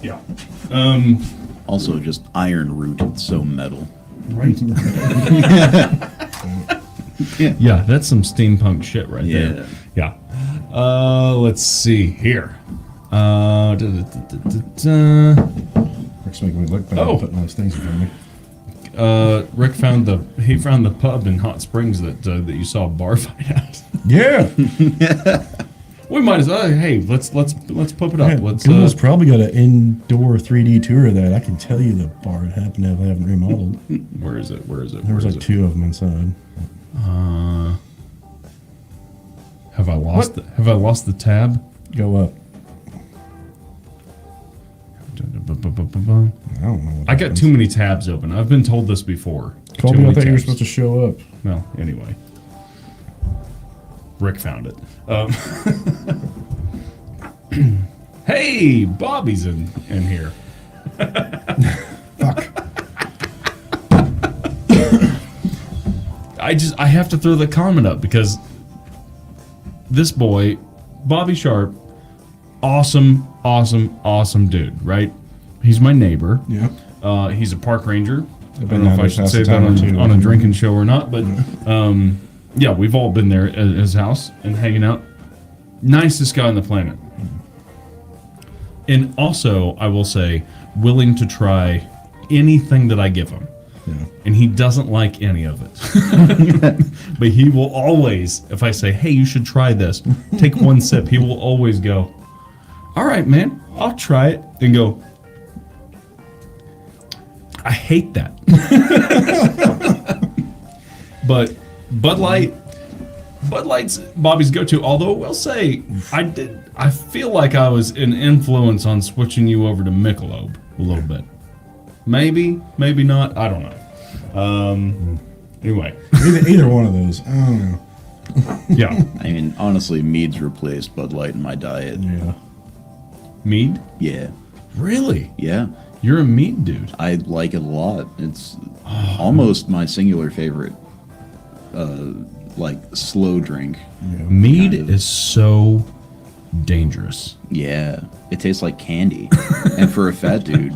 Yeah. also just iron root. It's so metal. Right. Yeah, that's some steampunk shit right there. Yeah. Let's see here. Rick's making me look bad. Oh. Putting those things in front of me. Rick found the pub in Hot Springs that you saw a bar fight at. Yeah, We might as well. Hey, let's pump it up. Let's. Google's probably got an indoor 3D tour of that. I can tell you the bar it happened to have remodeled. Where is it? Where is it? There was Where like is it? 2 of them inside. Have I lost? Have I lost the tab? Go up. I don't know. What I got too many tabs open. I've been told this before. Called Too me. I many thought you were tabs. supposed to show up. Well, anyway. Rick found it. Hey, Bobby's in here. Fuck. I have to throw the comment up because this boy, Bobby Sharp, awesome dude, right? He's my neighbor. Yeah. He's a park ranger. I been don't know if down I his should house say a that time or two. on a drinking show or not, but yeah, we've all been there at his house and hanging out. Nicest guy on the planet. And also, I will say, willing to try anything that I give him. Yeah. And he doesn't like any of it. But he will always, if I say, hey, you should try this, take one sip, he will always go, all right, man, I'll try it. And go, I hate that. But Bud Light's Bobby's go-to. Although I will say, I feel like I was an influence on switching you over to Michelob a little bit. Maybe not. I don't know. Anyway, Either one of those. I don't know. yeah. I mean, honestly, Mead's replaced Bud Light in my diet. Yeah. Mead? Yeah, Really? yeah. You're a mead dude. I like it a lot. It's almost my singular favorite like slow drink. Mead is so dangerous. Yeah, it tastes like candy, and for a fat dude,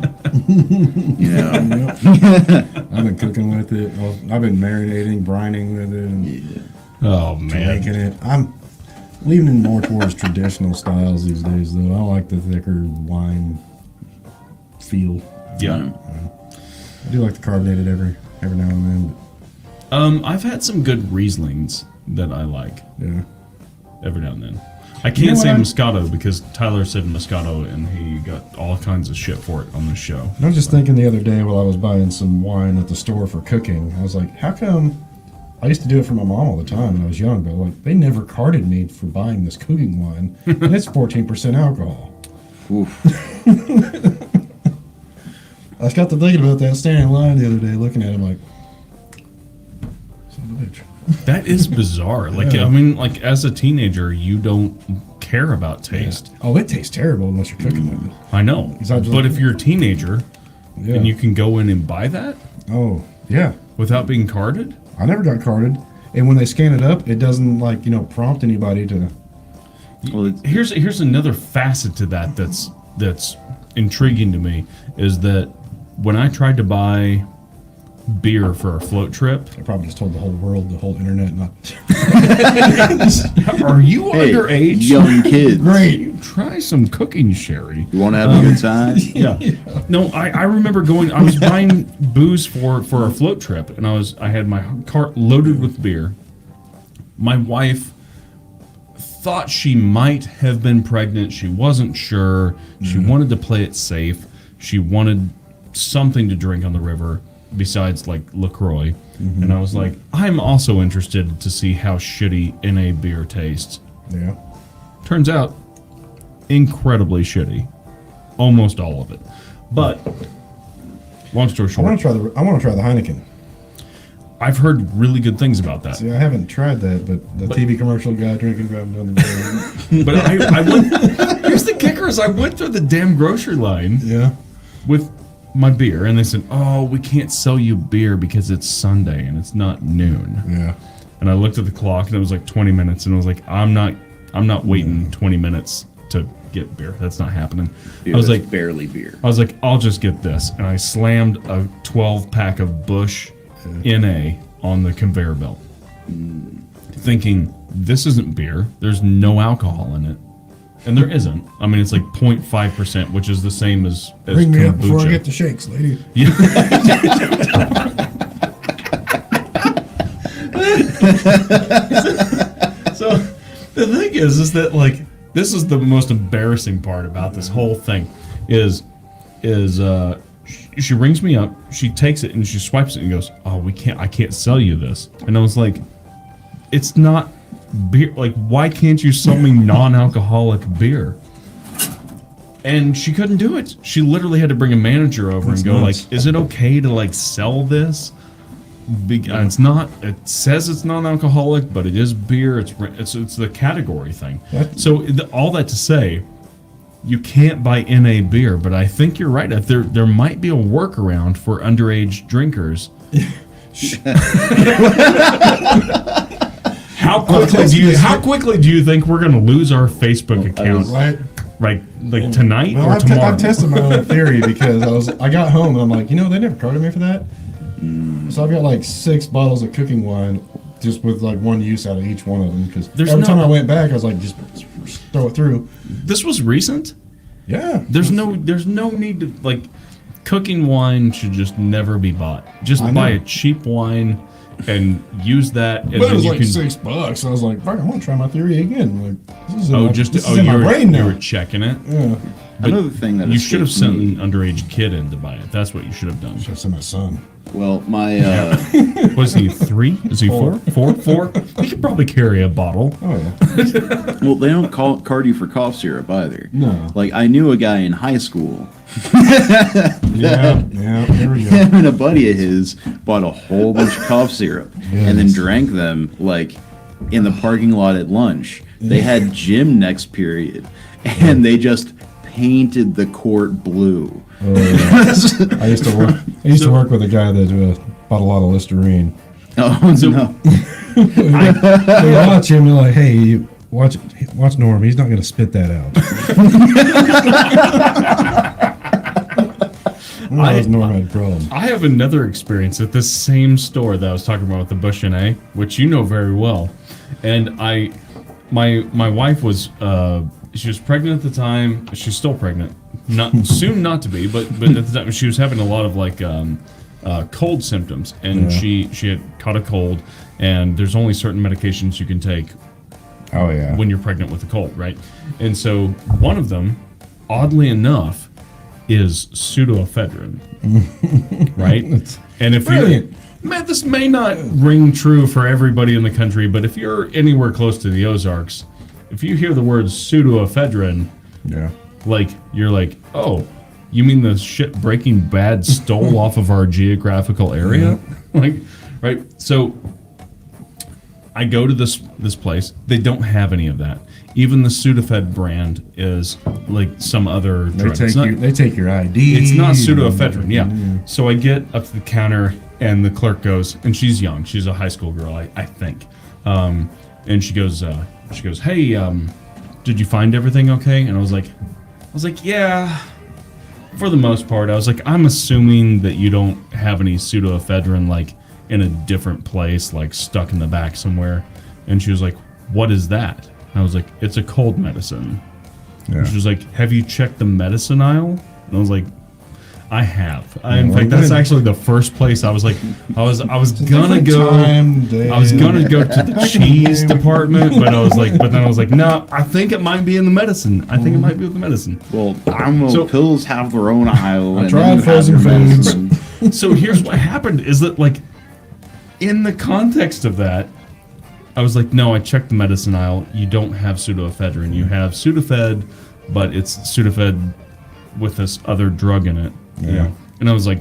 you know. I've been cooking with it. Well, I've been marinating, brining with it, and Oh man. making it. I'm leaning more towards traditional styles these days, though. I like the thicker wine feel. Yeah. I do like the carbonated every now and then. I've had some good Rieslings that I like But yeah. every now and then. I know can't what say I'm- Moscato because Tyler said Moscato and he got all kinds of shit for it on this show. I was just thinking the other day while I was buying some wine at the store for cooking, I was like, how come I used to do it for my mom all the time when I was young, but like they never carded me for buying this cooking wine, and it's 14% alcohol. Oof. I just got to thinking about that, standing in line the other day, looking at him like, son of a bitch. That is bizarre. Like, Yeah. I mean, like as a teenager, you don't care about taste. Oh, it tastes terrible unless you're cooking with it. I know. Exactly. But if you're a teenager Yeah. and you can go in and buy that Oh, yeah. without being carded, I never got carded. And when they scan it up, it doesn't like, prompt anybody to. Well, it's, here's another facet to that that's intriguing to me is that when I tried to buy beer for a float trip, I probably just told the whole world, the whole internet, not. are you hey, underage? young kids. Great. Try some cooking sherry. You want to have a good time? Yeah. No, I remember going. I was buying booze for a float trip, and I had my cart loaded with beer. My wife thought she might have been pregnant. She wasn't sure. She wanted to play it safe. She wanted something to drink on the river besides like LaCroix. And I was like, I'm also interested to see how shitty NA beer tastes. Yeah. Turns out, incredibly shitty. Almost all of it. But, long story I want short, to try the Heineken. I've heard really good things about that. See, I haven't tried that, but the TV commercial guy drinking, grabbing down the road. But I went, here's the kicker is I went through the damn grocery line Yeah. with my beer, and they said, oh, we can't sell you beer because it's Sunday and it's not noon. Yeah. And I looked at the clock and it was like 20 minutes, and I was like, I'm not waiting 20 minutes to get beer. That's not happening. Dude, I was that's like, barely beer. I was like, I'll just get this. And I slammed a 12 pack of Busch NA on the conveyor belt, thinking, this isn't beer. There's no alcohol in it. And there isn't. I mean, it's like 0.5%, which is the same as Bring me up kombucha. before I get the shakes, lady. So the thing is that like this is the most embarrassing part about this whole thing is she rings me up, she takes it and she swipes it and goes, oh, I can't sell you this. And I was like, it's not beer. Like, why can't you sell me non-alcoholic beer? And she couldn't do it. She literally had to bring a manager over and go nuts. like, is it okay to like sell this? It's not. It says it's non-alcoholic, but it is beer. It's the category thing. That- So all that to say, you can't buy NA beer, but I think you're right. If there might be a workaround for underage drinkers. How quickly do you think we're going to lose our Facebook account? Right? Like tonight Well, or tomorrow? I've tested my own theory because I got home and I'm like, they never carded me for that. So I've got like 6 bottles of cooking wine, just with like one use out of each one of them. Because every time I went back, I was like, just throw it through. This was recent. Yeah. There's no need to like. Cooking wine should just never be bought. Just I buy know. a cheap wine and use that, and But it then was you like can. $6. So I was like, fuck, I want to try my theory again. Like, this is in Oh, my, just this is in you my brain you now. were checking it. Yeah. But Another thing that you should have escapes sent me- an underage kid in to buy it. That's what you should have done. Should have sent my son. Well, my Was he 3? Is he 4? 4? He could probably carry a bottle. Oh yeah. well, they don't card you for cough syrup either. No. Like I knew a guy in high school. Yeah. There we go. Him and a buddy of his bought a whole bunch of cough syrup and then Yes. drank them like in the parking lot at lunch. They had gym next period, and they just painted the court blue. Oh, yeah. I used to work with a guy that bought a lot of Listerine. Oh no! We watch him and like, hey, watch Norm. He's not going to spit that out. Norm had a problem. I have another experience at this same store that I was talking about with the Bush NA, which you know very well. And my wife was she was pregnant at the time. She's still pregnant. Not soon not to be, but at the time she was having a lot of like cold symptoms, and she had caught a cold, and there's only certain medications you can take Oh yeah. when you're pregnant with a cold, right? And so one of them, oddly enough, is pseudoephedrine, right? And if brilliant. man, this may not ring true for everybody in the country, but if you're anywhere close to the Ozarks, if you hear the word pseudoephedrine, Yeah. like you're like, oh, you mean the shit Breaking Bad stole off of our geographical area? Like, right? So I go to this place. They don't have any of that. Even the Sudafed brand is like some other drug. They take your ID. It's not pseudoephedrine, yeah. So I get up to the counter, and the clerk goes, and she's young. She's a high school girl, I think. And she goes, hey, did you find everything okay? And I was like, yeah, for the most part. I was like, I'm assuming that you don't have any pseudoephedrine like in a different place, like stuck in the back somewhere. And she was like, what is that? And I was like, it's a cold medicine. Yeah. And she was like, have you checked the medicine aisle? And I was like, I have. In fact, that's actually the first place I was like, I was gonna go. I was gonna go to the cheese department, but then I was like, no, I think it might be in the medicine. I think it might be with the medicine. Well, I don't know. So- Pills have their own aisle. I and tried then you have frozen your foods. medicine. So here's what happened: is that like, in the context of that, I was like, no, I checked the medicine aisle. You don't have pseudoephedrine. You have Sudafed, but it's Sudafed with this other drug in it. You Yeah. know? And I was like,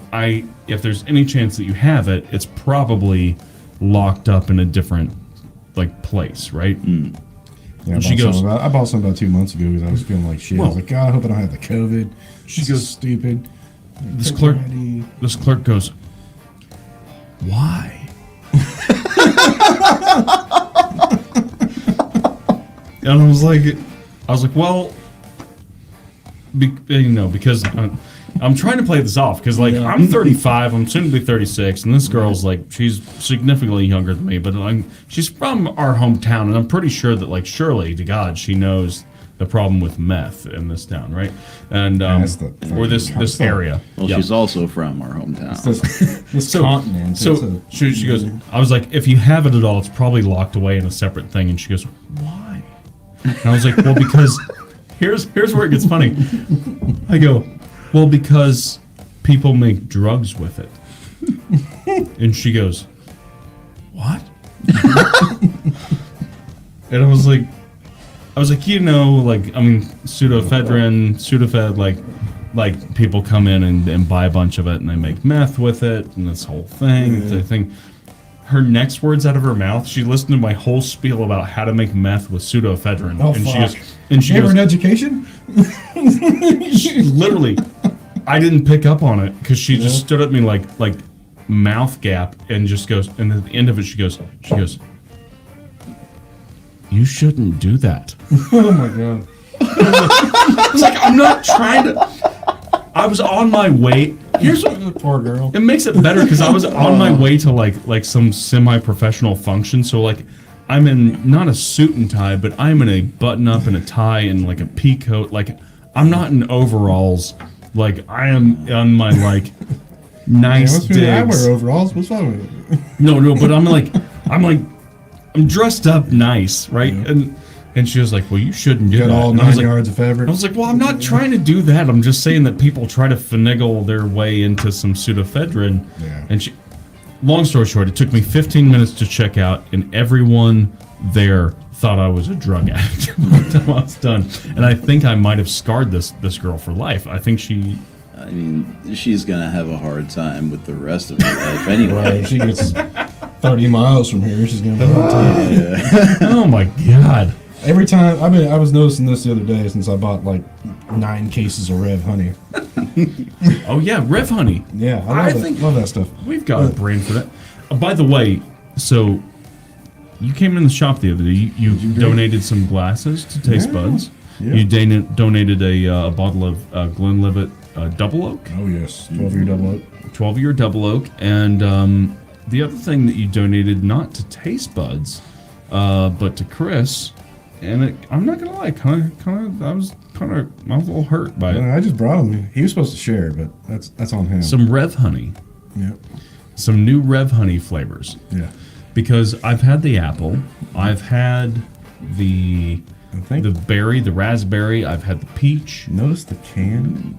if there's any chance that you have it, it's probably locked up in a different like place, right? Yeah, I bought some about 2 months ago because I was feeling like shit. I was like, God, I hope I don't have the COVID. She This goes- is stupid. This Take clerk, my ID. this clerk goes, why? And I was like, well, because I'm trying to play this off because like I'm 35, I'm soon to be 36, and this girl's like she's significantly younger than me, but she's from our hometown, and I'm pretty sure that like surely to God she knows the problem with meth in this town, right? And that's the or this fucking area. Well, Yep. she's also from our hometown. This continent. So she goes, I was like, if you have it at all, it's probably locked away in a separate thing. And she goes, why? And I was like, well, because here's where it gets funny. I go, well, because people make drugs with it. And she goes, what? And I was like, Sudafed, like people come in and buy a bunch of it and they make meth with it and this whole thing. The thing. Her next words out of her mouth, she listened to my whole spiel about how to make meth with pseudoephedrine. Oh, and fuck. she You goes, ever an education? she literally, I didn't pick up on it because she just stood at me like mouth gap and just goes, and at the end of it, she goes, you shouldn't do that. Oh my God. It's like, I'm not trying to. I was on my way. Here's what. Poor girl. It makes it better because I was on my way to like some semi-professional function. So like, I'm in not a suit and tie, but I'm in a button-up and a tie and like a pea coat. Like, I'm not in overalls. Like, I am on my like nice I digs. wear overalls. What's wrong with it? No, but I'm dressed up nice, right? And she was like, well, you shouldn't do Got that. all And I was 9 like, yards of fabric. I was like, well, I'm not trying to do that. I'm just saying that people try to finagle their way into some pseudoephedrine. Yeah. And long story short, it took me 15 minutes to check out, and everyone there thought I was a drug addict by the time I was done. And I think I might have scarred this girl for life. I think she... I mean, she's gonna have a hard time with the rest of her life anyway. Right, she gets 30 miles from here. She's gonna be Oh my God. Every time I was noticing this the other day since I bought like 9 cases of Rev honey. Oh yeah, Rev Honey. Yeah, I I think- love that stuff. We've got a brand for that. By the way, so you came in the shop the other day. You donated some glasses to Taste Yeah. Buds. Yeah. You donated a bottle of Glenlivet Double Oak, Oh yes, 12-year double oak. 12-year Double Oak, and the other thing that you donated not to Taste Buds, but to Chris. And I'm not gonna lie, I was a little hurt by it. I just brought him. He was supposed to share, but that's on him. Some Rev Honey, Yeah. some new Rev Honey flavors. Yeah. Because I've had the apple, I've had the I think. berry, the raspberry, I've had the peach, Notice the can.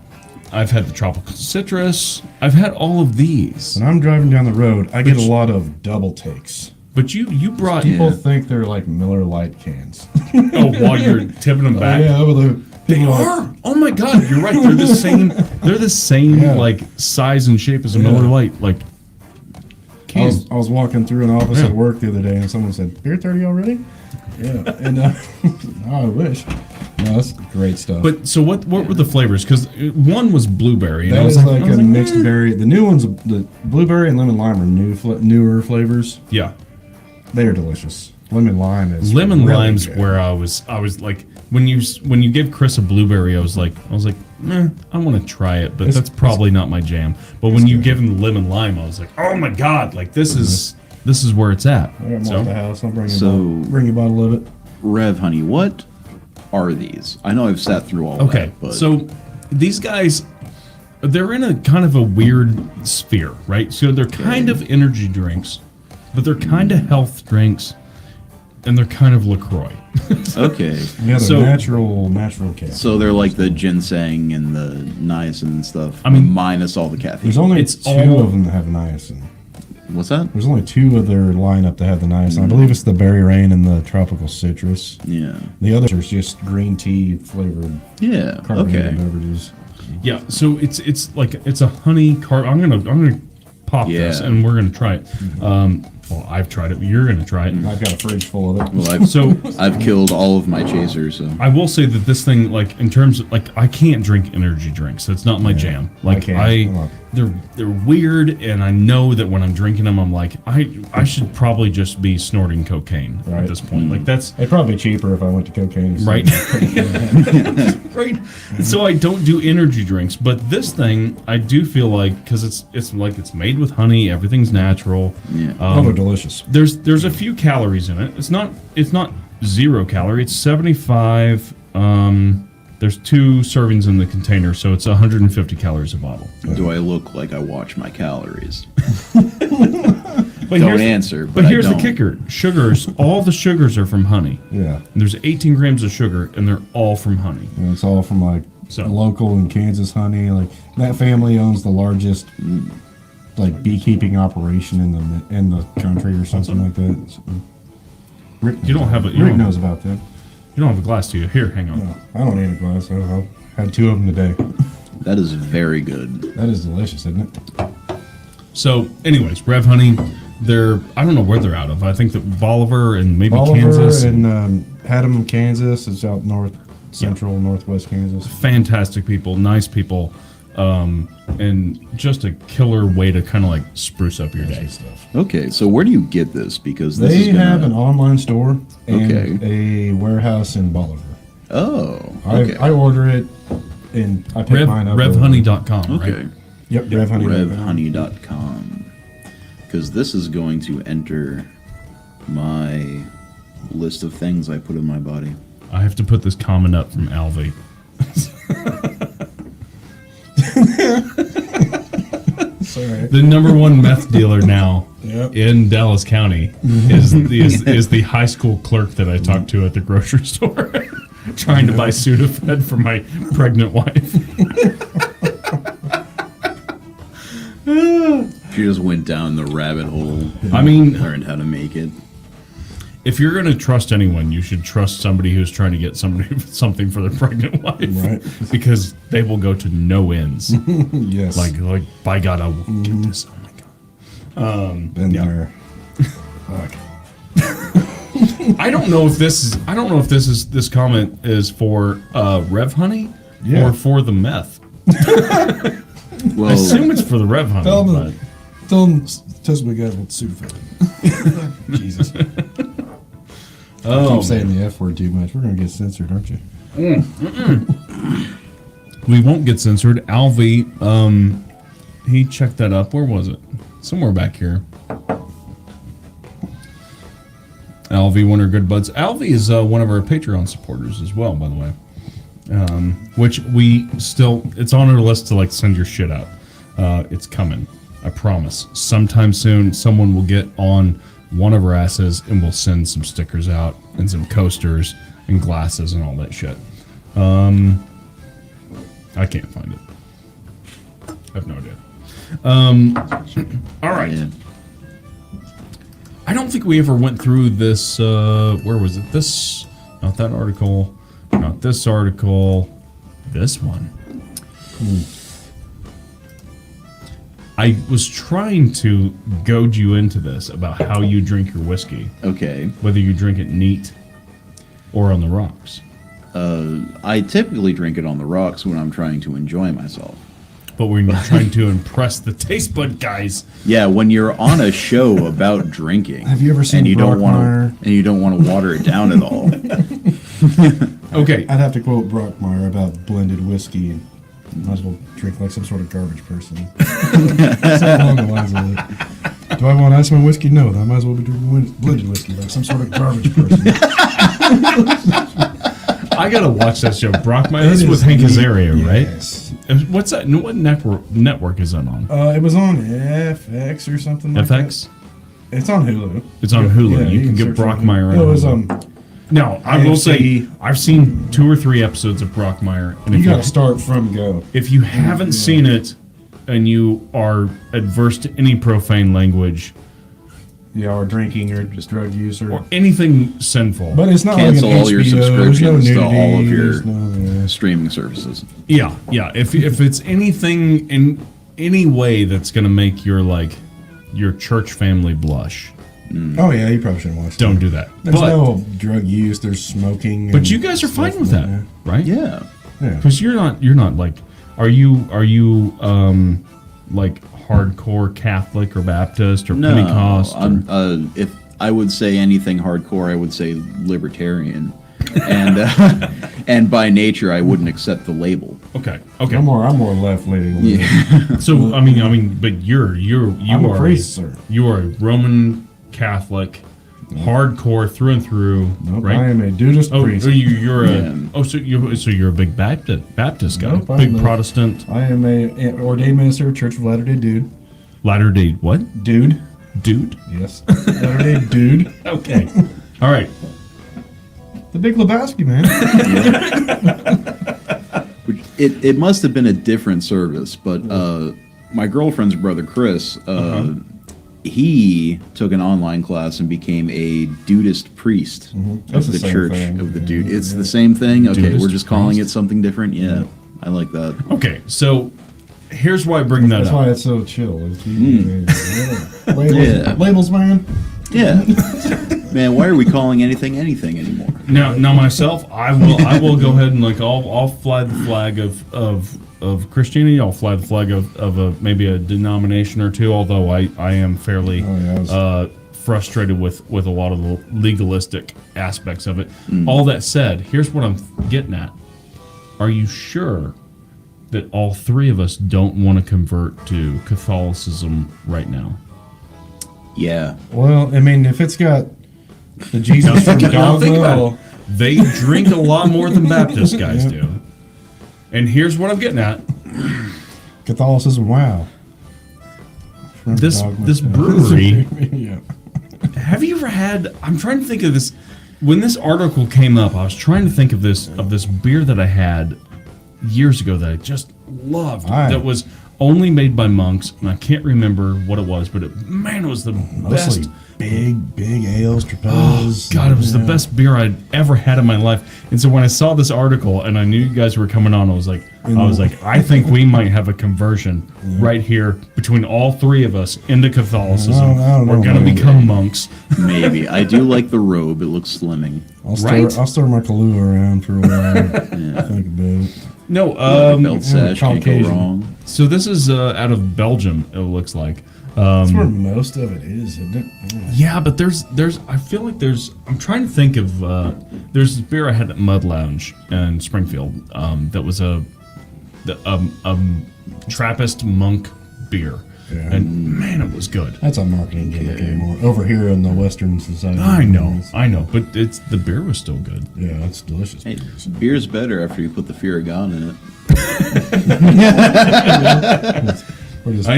I've had the tropical citrus, I've had all of these. When I'm driving down the road, I get a lot of double takes. But you brought People Yeah. think they're like Miller Lite cans. while you're tipping them back. Yeah, but the They people like, are. Oh my God, you're right. They're the same. They're the same Yeah. like size and shape as a Miller Lite. Like cans. I was walking through an office Yeah. at work the other day, and someone said, "Beer 30 already?" Yeah, and I wish. No, that's great stuff. But so what were the flavors? Because one was blueberry. And I that was is like, like a mixed berry. The new ones, the blueberry and lemon lime are newer flavors. Yeah. They are delicious. Lemon lime is Lemon really lime's good. where I was like when you gave Chris a blueberry, I was like, I want to try it, but that's probably not my jam. But when you give him the lemon lime, I was like, oh my God, like this is where it's at. I got more at the house. I'll bring you, So- bring you a bottle of it. Rev Honey, what are these? I know I've sat through all Okay, that, but so these guys, they're in a kind of a weird sphere, right? So they're kind of energy drinks, but they're kind of health drinks, and they're kind of LaCroix. okay. Yeah, they're So- natural cat. So they're like the ginseng and the niacin and stuff. I mean- minus all the caffeine. There's only It's two all- of them that have niacin. What's that? There's only two of their lineup that have the niacin. I believe it's the berry rain and the tropical citrus. Yeah. The others are just green tea flavored Yeah. carbonated Okay. beverages. Yeah, so it's like it's a honey car. I'm gonna pop this Yeah. and we're gonna try it. Well, I've tried it. You're gonna try it. I've got a fridge full of it. Well, I've So I've killed all of my chasers. So I will say that this thing, like in terms of like, I can't drink energy drinks. That's not my jam. Like can't. they're weird, and I know that when I'm drinking them, I'm like, I should probably just be snorting cocaine at Right. this point. Like that's It'd probably be cheaper if I went to cocaine. instead. right. Right. So I don't do energy drinks, but this thing I do feel like because it's like it's made with honey, everything's natural. yeah. Oh, they're delicious. There's a few calories in it. It's not 0 calorie. It's 75. There's 2 servings in the container, so it's 150 calories a bottle. Do I look like I watch my calories? But Don't here's, answer. But I here's the don't. kicker: sugars. All the sugars are from honey. Yeah. And there's 18 grams of sugar, and they're all from honey. And it's all from like So- local in Kansas honey. Like that family owns the largest like beekeeping operation in the country or something like that. So, Rick You don't have a- you Rick don't- knows about that. You don't have a glass, do you? Here, hang on. No, I don't need a glass. I had 2 of them today. That is very good. That is delicious, isn't it? So, anyways, Rev Honey, I don't know where they're out of. I think that Bolivar and maybe Bolivar Kansas. and Haddam, Kansas. It's out central, northwest Kansas. Fantastic people, nice people, and just a killer way to kind of like spruce up your day. Stuff. Okay, so where do you get this? Because this They is gonna, have an online store and Okay. a warehouse in Bolivar. Oh, okay. I order it and I pick mine up. RevHoney.com, okay. right? Yep, RevHoney. RevHoney.com. Because this is going to enter my list of things I put in my body. I have to put this comment up from Alvy. Sorry. The number 1 meth dealer now Yep. in Dallas County is the high school clerk that I talked to at the grocery store, trying to buy Sudafed for my pregnant wife. She just went down the rabbit hole. I mean, Learned how to make it. if you're going to trust anyone, you should trust somebody who's trying to get something for their pregnant wife, Right. because they will go to no ends. Yes. like by God, I will get this. Oh my God. Been yeah. there. Fuck. I don't know if this comment is for Rev Honey Yeah. or for the meth. Well, I assume it's for the Rev Honey. Tell but- them, tell some of the guys what Sudafed. Jesus. I Oh, keep saying the F word too much. We're gonna get censored, aren't you? we won't get censored. Alvy, he checked that up. Where was it? Somewhere back here. Alvy, one of our good buds. Alvy is one of our Patreon supporters as well, by the way. Which we still, it's on our list to like send your shit out. It's coming. I promise. Sometime soon, someone will get on one of our asses and we'll send some stickers out and some coasters and glasses and all that shit. I can't find it. I have no idea. All right. Yeah. I don't think we ever went through this. Where was it? This, not that article, not this article, this one. I was trying to goad you into this about how you drink your whiskey, Okay. whether you drink it neat or on the rocks. I typically drink it on the rocks when I'm trying to enjoy myself. But when you're trying to impress the taste bud guys, Yeah, when you're on a show about drinking, Have you ever seen and you don't want Brockmire? to, and you don't want to water it down at all. okay, I'd have to quote Brockmire about blended whiskey. And might as well drink like some sort of garbage person. Something along the lines of like, do I want ice in my whiskey? No, I might as well be drinking blended whiskey like some sort of garbage person. I gotta watch that show. Brockmire. It This is with is Hank neat. Azaria, right? Yes. What's that? What network is that on? It was on FX or something like FX? that. It's on Hulu. It's on Hulu. Yeah, you can get search for Brockmire on It was Hulu. Now, I will say, AMC. I've seen 2 or 3 episodes of Brockmire, and You gotta start from go. if you haven't seen it and you are adverse to any profane language Yeah, or drinking or just drug use or. or anything sinful, But it's not Cancel like an all your HBO, there's no subscriptions to all of nudity, your there's no, streaming services. yeah. If it's anything in any way that's gonna make your church family blush, Oh yeah, you probably shouldn't watch. don't that. do that. There's But no drug use. There's smoking. but and you guys are fine stuff with like that, right? Yeah. Yeah. Because you're not like, are you like hardcore Catholic or Baptist or No, Pentecost? I'm, if I would say anything hardcore, I would say libertarian, and and by nature, I wouldn't accept the label. Okay. I'm more left leaning. So I mean, but you I'm are a priest, sir. You are a Roman Catholic, hardcore through and through, Nope, right? I am a Dudeist Oh, priest. you're Yeah. so you're a big Baptist guy, Nope, I'm big not. Protestant, I am a ordained minister, Church of Latter Day Dude. Latter Day what? Dude. Dude? Yes. Latter Day Dude. Okay. All right. The Big Lebowski, man. It must have been a different service, but my girlfriend's brother Chris, he took an online class and became a Dudist priest That's of the the same Church thing. of the Dude. It's the same thing. Okay, Dudist we're just calling priest? it something different. Yeah, I like that. Okay. So here's why I bring that That's up. why it's so chill. It's labels, Yeah. labels, man. Yeah, man, why are we calling anything anymore? Now myself, I will go ahead and like I'll fly the flag of Christianity. I'll fly the flag of maybe a denomination or two. Although I am fairly Oh, yeah, I was- frustrated with a lot of the legalistic aspects of it. All that said, here's what I'm getting at. Are you sure that all 3 of us don't want to convert to Catholicism right now? Yeah, Well, I mean, if it's got the Jesus from Now think about Dogma, it. They drink a lot more than Baptist guys do. And here's what I'm getting at. Catholicism, wow. From This Dogma. brewery, Yeah. have you ever had, I'm trying to think of this, when this article came up, I was trying to think of this beer that I had years ago that I just loved. Aye. That was only made by monks, and I can't remember what it was, but it was the Mostly best. big ales, triples. God, it was the best beer I'd ever had in my life. And so when I saw this article and I knew you guys were coming on, I was like, I think we might have a conversion right here between all 3 of us into Catholicism. I don't know, We're gonna man. become monks. maybe. I do like the robe; it looks slimming. I'll store my Kahlua around for a while. Think about it. No, Belt sash can't go Caucasian. wrong. so this is out of Belgium. It looks like That's where most of it is, isn't it? Yeah, but there's I feel like I'm trying to think of there's this beer I had at Mud Lounge in Springfield that was a Trappist monk beer. Yeah. And man, it was good. That's a marketing gimmick anymore. Over here in the Western society. I know, but the beer was still good. Yeah, it's delicious. Hey, beer's better after you put the fear of God in it. We're just,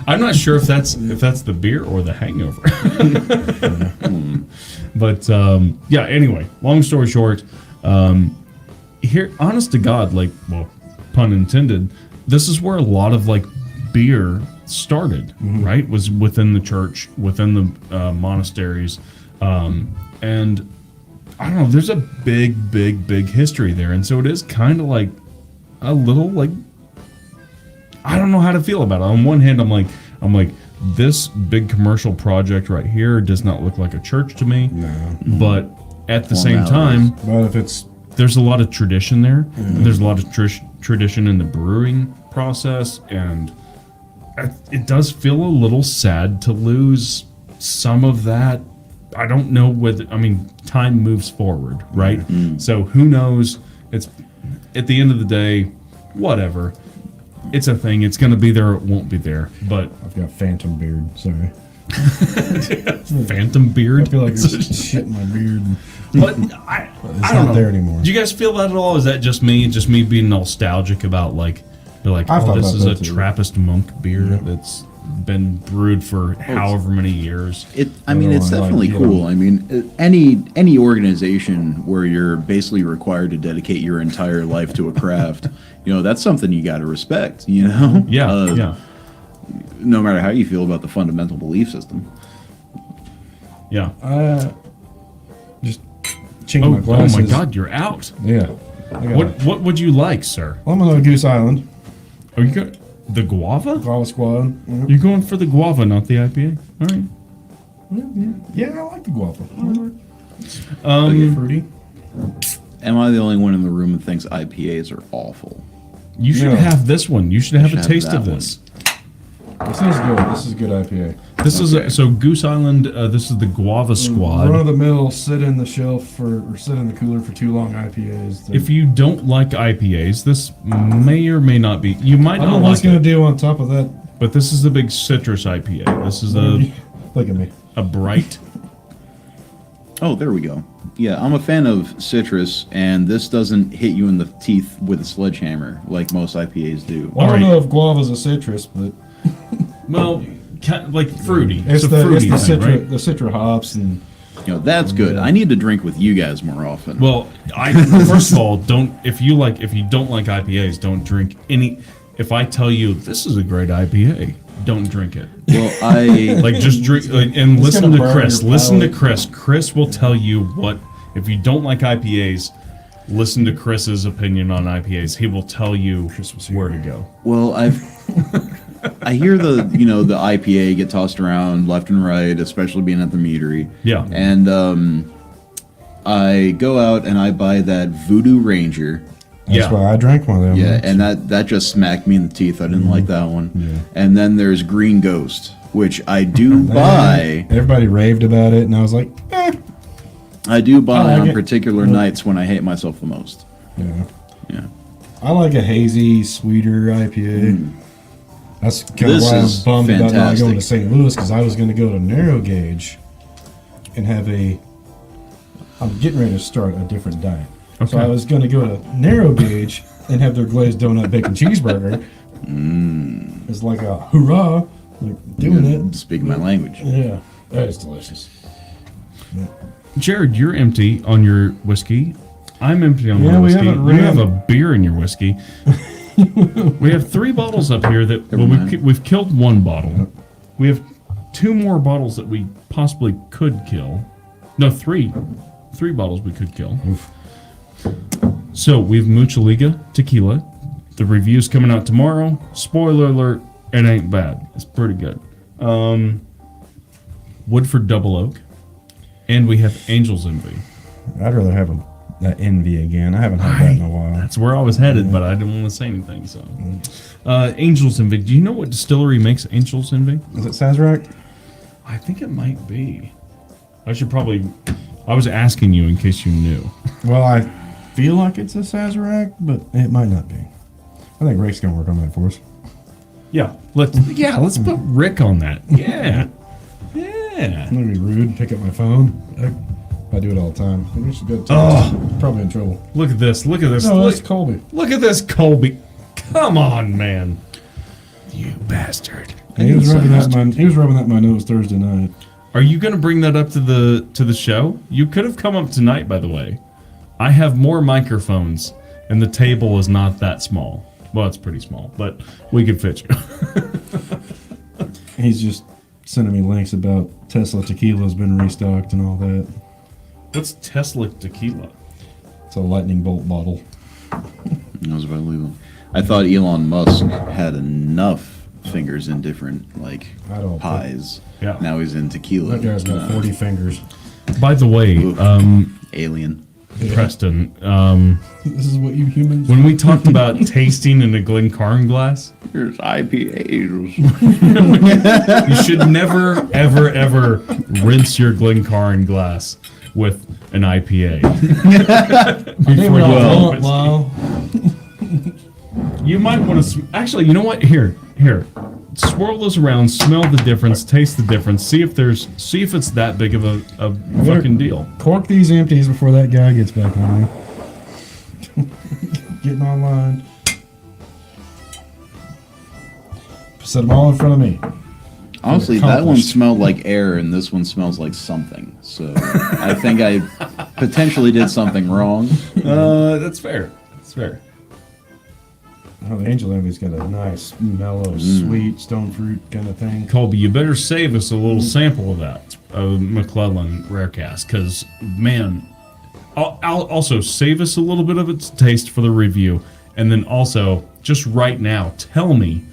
I'm not sure if that's the beer or the hangover. But yeah. Anyway, long story short, here, honest to God, like, well, pun intended, this is where a lot of like beer started. Right, was within the church, within the monasteries, and I don't know. There's a big history there, and so it is kind of like a little like. I don't know how to feel about it. On one hand, I'm like, this big commercial project right here does not look like a church to me. no. But at the same time, But if it's there's a lot of tradition there. There's a lot of tradition in the brewing process, and it does feel a little sad to lose some of that. I don't know whether, I mean, time moves forward, right? So who knows? It's at the end of the day, whatever. It's a thing. It's going to be there or it won't be there. But I've got phantom beard, sorry. phantom beard. I feel like there's shit in my beard. But I It's don't not know. there anymore. Do you guys feel that at all? Is that just me? Just me being nostalgic about like, you're like, I've oh, thought this about is a that too. Trappist monk beer that's been brewed for however many years. I mean, it's definitely cool. I mean, any organization where you're basically required to dedicate your entire life to a craft, that's something you got to respect. Yeah, yeah, No matter how you feel about the fundamental belief system. yeah. Just changing my Oh glasses. my God, you're out. Yeah. I got What would you like, sir? I'm gonna go Goose Island. Are you going the guava? Guava Squad. You're going for the guava, not the IPA. All right. Yeah, I like the guava. I Um, get fruity. Am I the only one in the room that thinks IPAs are awful? You should No. have this one. You should have a should have taste that of one. this. This is good. This is good IPA. This is so Goose Island. This is the Guava Run Squad. of the mill, sit in the shelf or sit in the cooler for too long IPAs. If you don't like IPAs, this may or may not be. You might I not don't know what's like gonna it, do on top of that. but this is the big citrus IPA. This is a Look at me. bright. Oh, there we go. Yeah, I'm a fan of citrus, and this doesn't hit you in the teeth with a sledgehammer like most IPAs do. Well, I don't Alright. know if guava's a citrus, but Well, like fruity. it's a the fruity thing, citra, right? the citra hops and That's good. I need to drink with you guys more often. Well, first of all, don't if you don't like IPAs, don't drink any. If I tell you this is a great IPA, don't drink it. Like just drink and It's listen gonna to burn Chris. your Listen to palate. Chris. Chris will tell you what. If you don't like IPAs, listen to Chris's opinion on IPAs. He will tell you where to go. Well, I hear the IPA get tossed around left and right, especially being at the meadery. Yeah. And I go out and I buy that Voodoo Ranger. that's Yeah. why I drank one of them. Yeah, and that just smacked me in the teeth. I didn't like that one. Yeah. And then there's Green Ghost, which I do buy. Everybody raved about it, and I was like, I do buy I like on it. particular nights when I hate myself the most. yeah. Yeah. I like a hazy, sweeter IPA. That's kind of This why I'm is bummed about not fantastic. going to St. Louis, because I was going to go to Narrow Gauge and have I'm getting ready to start a different diet. So Okay. I was going to go to Narrow Gauge and have their glazed donut bacon cheeseburger. It's like a hurrah, like doing it. Speaking my language. Yeah, that is delicious. Jared, you're empty on your whiskey. I'm empty on my Yeah, we whiskey. haven't You have ran- a beer in your whiskey. We have 3 bottles up here that Never mind. we've killed 1 bottle. We have 2 more bottles that we possibly could kill. No, 3 bottles we could kill. So we've Mucha Liga tequila. The review's coming out tomorrow. Spoiler alert: it ain't bad. It's pretty good. Woodford Double Oak, and we have Angel's Envy. I'd rather have a that envy again. I haven't had that in a while. That's where I was headed, but I didn't want to say anything. So, Angel's Envy. Do you know what distillery makes Angel's Envy? Is it Sazerac? I think it might be. I should probably. I was asking you in case you knew. Well, I feel like it's a Sazerac, but it might not be. I think Rick's gonna work on that for us. Yeah, let's put Rick on that. Yeah, yeah. I'm gonna be rude. Pick up my phone. I do it all the time. We should go. Probably in trouble. Look at this. Look at this. No, look, that's Colby. look at this, Colby. Come on, man. You bastard. He was rubbing that in my nose Thursday night. Are you going to bring that up to the show? You could have come up tonight, by the way. I have more microphones, and the table is not that small. Well, it's pretty small, but we could fit you. He's just sending me links about Tesla tequila's been restocked and all that. What's Tesla tequila? It's a lightning bolt bottle. That was about legal. I thought Elon Musk had enough fingers in different I don't pies. Yeah. Now he's in tequila. That guy's got 40 fingers. By the way, Alien. Preston, This is what you humans. when we talked about tasting in a Glencairn glass, Here's IPAs. you should never, ever, ever rinse your Glencairn glass with an IPA. Before you Wow. You might want to. Actually, you know what? Here. Swirl those around, smell the difference, taste the difference, see if it's that big of a fucking deal. Cork these empties before that guy gets back on. Getting online. Set them all in front of me. Honestly, that one Accomplished. smelled like air, and this one smells like something. So I think I potentially did something wrong. That's fair. That's fair. Oh, the Angel Envy's got a nice, mellow, sweet stone fruit kind of thing. Colby, you better save us a little sample of that McClellan Rarecast, because man, I'll also save us a little bit of its taste for the review, and then also just right now, tell me,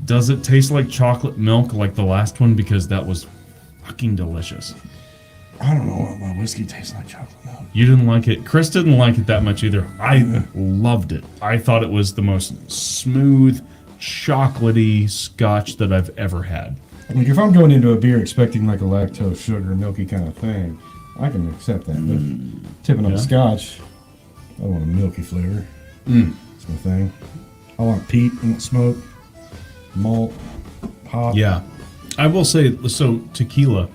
does it taste like chocolate milk like the last one? Because that was fucking delicious. I don't know what my whiskey tastes like chocolate milk. You didn't like it. Chris didn't like it that much either. I loved it. I thought it was the most smooth, chocolatey scotch that I've ever had. Like if I'm going into a beer expecting like a lactose, sugar, milky kind of thing, I can accept that. But tipping up scotch, I want a milky flavor. That's my thing. I want peat, I want smoke, malt, hop. Yeah. I will say, so tequila,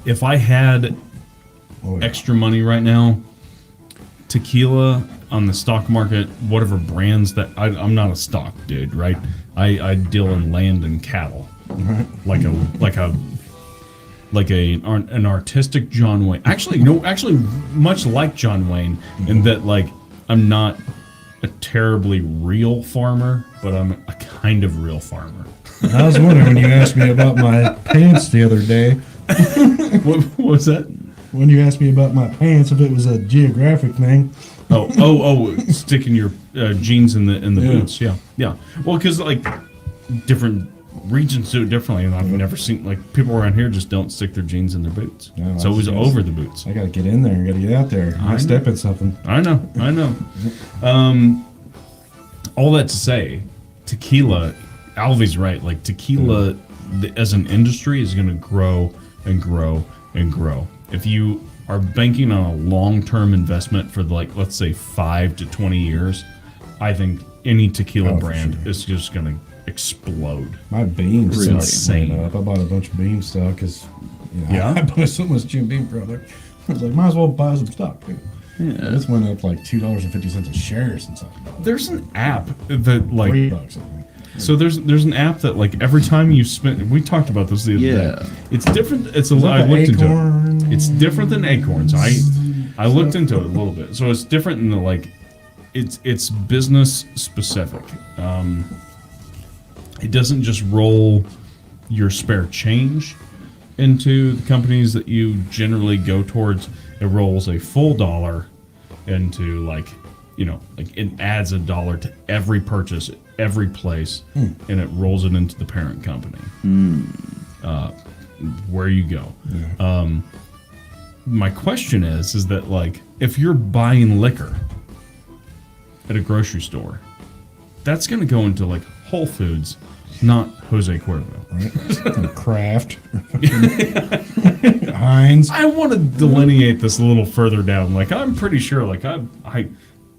if I had Oh, yeah. extra money right now, tequila on the stock market, whatever brands that I'm not a stock dude, right? I deal in land and cattle, like an artistic John Wayne. Actually, much like John Wayne, in that like I'm not a terribly real farmer, but I'm a kind of real farmer. I was wondering when you asked me about my pants the other day. What was that? When you asked me about my pants, if it was a geographic thing. Oh! Sticking your jeans in the Yeah. boots. Yeah. Well, because like different regions do it differently, and I've never seen like people around here just don't stick their jeans in their boots. No, it's always that's- over the boots. I gotta get in there. I gotta get out there. I step in something. I know. All that to say, tequila. Alvy's right. Like tequila, as an industry, is going to grow and grow and grow. If you are banking on a long-term investment for like, let's say 5 to 20 years, I think any tequila for brand sure. is just going to explode. My bean Really? stock Insane. went up. I bought a bunch of bean stock because Yeah? I buy so much Jim Beam product. I was like, might as well buy some stock. Too. Yeah. This went up like $2.50 a share since I bought it. There's an app that like $3, I think. So there's an app that like every time you spend, we talked about this the other day. It's different. It's a that I the looked into Acorn? it. It's different than Acorns. I looked into it a little bit. So it's different in the like, it's business specific. It doesn't just roll your spare change into the companies that you generally go towards. It rolls a full dollar into like, like it adds $1 to every purchase, every place, and it rolls it into the parent company. Where you go. my question is that like if you're buying liquor at a grocery store, that's going to go into like Whole Foods, not Jose Cuervo. Right? Kraft. Heinz. I want to delineate this a little further down. Like I'm pretty sure, like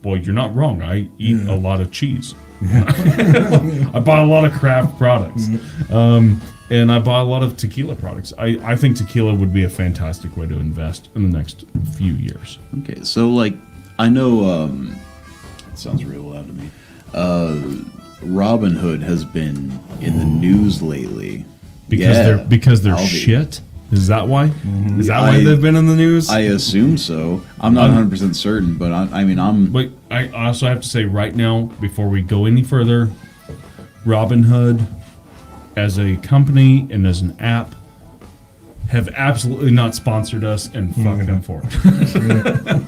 boy, you're not wrong. I eat a lot of cheese. I buy a lot of Kraft products, and I buy a lot of tequila products. I think tequila would be a fantastic way to invest in the next few years. Okay, so like I know it sounds real loud to me. Robinhood has been in the news lately Because they're I'll be. shit. Is that why? Is that why I- they've been in the news? I assume so. I'm not 100% certain, but I'm But I also have to say right now, before we go any further, Robinhood, as a company and as an app, have absolutely not sponsored us, and fuck them for it.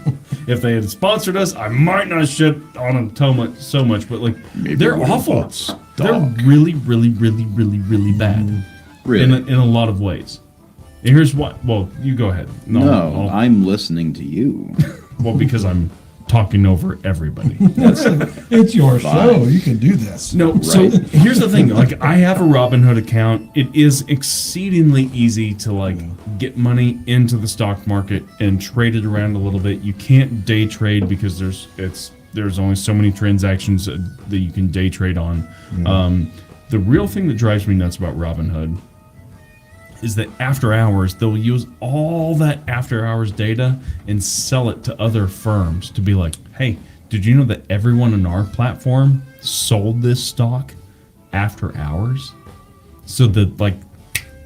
If they had sponsored us, I might not shit on them so much, but like Maybe they're we would've awful. bought stock. They're really, really, really, really, really bad. really. In a lot of ways. And here's what. Well, you go ahead. No, I'm listening to you. well, because I'm talking over everybody. It's your show. You can do this. No, so here's the thing. Like, I have a Robinhood account. It is exceedingly easy to like get money into the stock market and trade it around a little bit. You can't day trade because there's only so many transactions that you can day trade on. The real thing that drives me nuts about Robinhood is that after hours, they'll use all that after hours data and sell it to other firms to be like, hey, did you know that everyone on our platform sold this stock after hours? So that like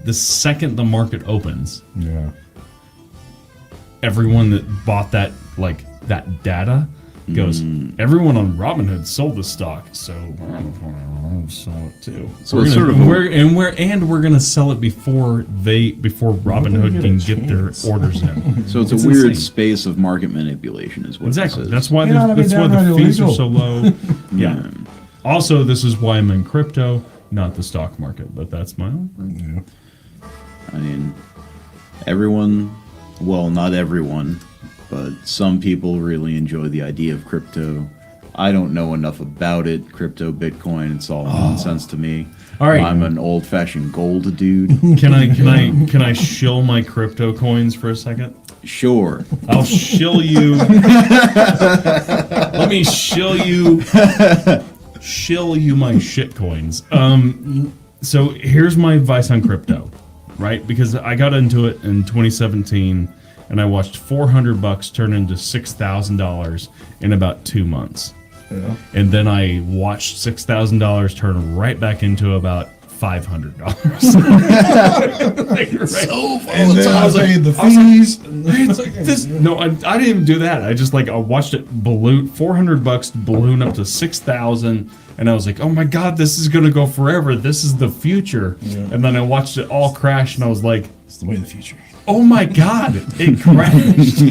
the second the market opens, Yeah. everyone that bought that data goes, everyone on Robinhood sold the stock, so I'll sell it too. So we're it's gonna, sort of we're gonna sell it before Robinhood can get their orders in. So it's a weird space of market manipulation, is what Exactly. this is. That's why It ought to be that's why the downright fees are illegal. so low. Yeah. Also, this is why I'm in crypto, not the stock market. But that's my own. I mean, everyone, well, not everyone, but some people really enjoy the idea of crypto. I don't know enough about it. Crypto, Bitcoin, it's all nonsense to me. All right. I'm an old-fashioned gold dude. Can I shill my crypto coins for a second? Sure. I'll shill you. Let me shill you my shit coins. So here's my advice on crypto, right? Because I got into it in 2017 and I watched $400 turn into $6,000 in about 2 months. Yeah. And then I watched $6,000 turn right back into about $500. And then I paid the fees. It's like this. No, I didn't even do that. I just I watched it balloon, $400 balloon up to 6,000, and I was like, oh my god, this is gonna go forever. This is the future. Yeah. And then I watched it all crash, and I was like, It's the way of the future. oh my god, it crashed.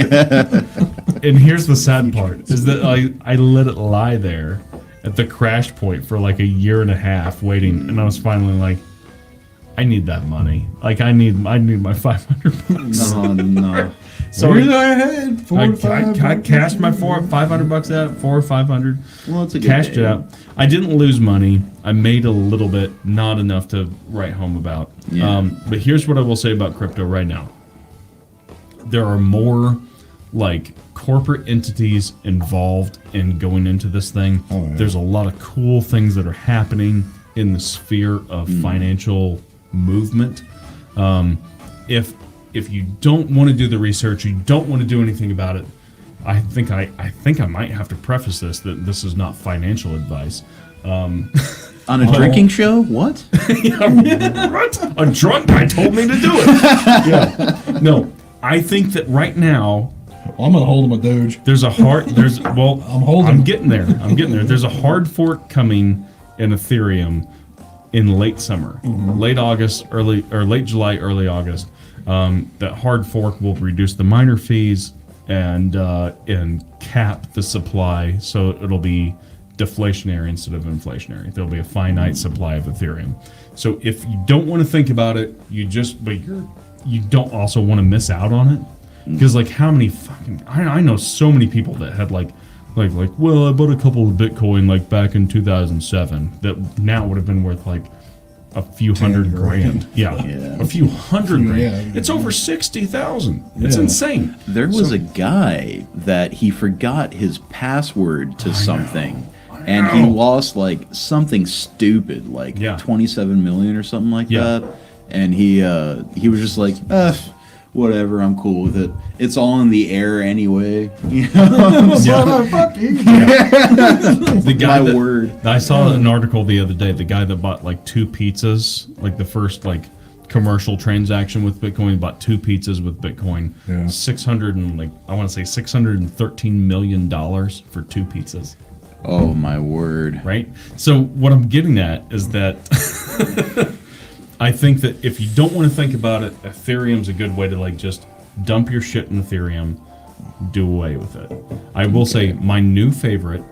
And here's the sad part: is that I let it lie there at the crash point for like a year and a half, waiting, and I was finally like, I need that money. Like I need my $500. No. So Where's our head? I cashed my $500 out, 400 or 500. Well, it's a good Cashed it day. out. I didn't lose money. I made a little bit, not enough to write home about. Yeah. But here's what I will say about crypto right now. There are more like corporate entities involved in going into this thing. Oh, yeah. There's a lot of cool things that are happening in the sphere of financial movement. If you don't want to do the research, you don't want to do anything about it, I think I might have to preface this that this is not financial advice. On a drinking show? What? What? A drunk guy told me to do it. Yeah. No, I think that right now I'm gonna hold him a Doge. I'm getting there. There's a hard fork coming in Ethereum in late summer, late August, late July, early August. That hard fork will reduce the miner fees and cap the supply, so it'll be deflationary instead of inflationary. There'll be a finite supply of Ethereum. So if you don't want to think about it, you don't also want to miss out on it. Because like how many fucking I know so many people that had like well, I bought a couple of Bitcoin like back in 2007 that now would have been worth like a few 10 hundred grand. Yeah. Yeah. A few hundred grand. Yeah. It's over 60,000. It's Yeah. insane. There was a guy that he forgot his password to something, and he lost like something stupid, like Yeah. 27 million or something like Yeah. that. And he was just like, whatever, I'm cool with it. It's all in the air anyway. You know? The guy My that, word. I saw an article the other day. The guy that bought like 2 pizzas, like the first like commercial transaction with Bitcoin, bought 2 pizzas with Bitcoin. Yeah. 600 and like I want to say $613 million for 2 pizzas. Oh my word. Right. So what I'm getting at is that I think that if you don't want to think about it, Ethereum's a good way to like just dump your shit in Ethereum, do away with it. I will say my new favorite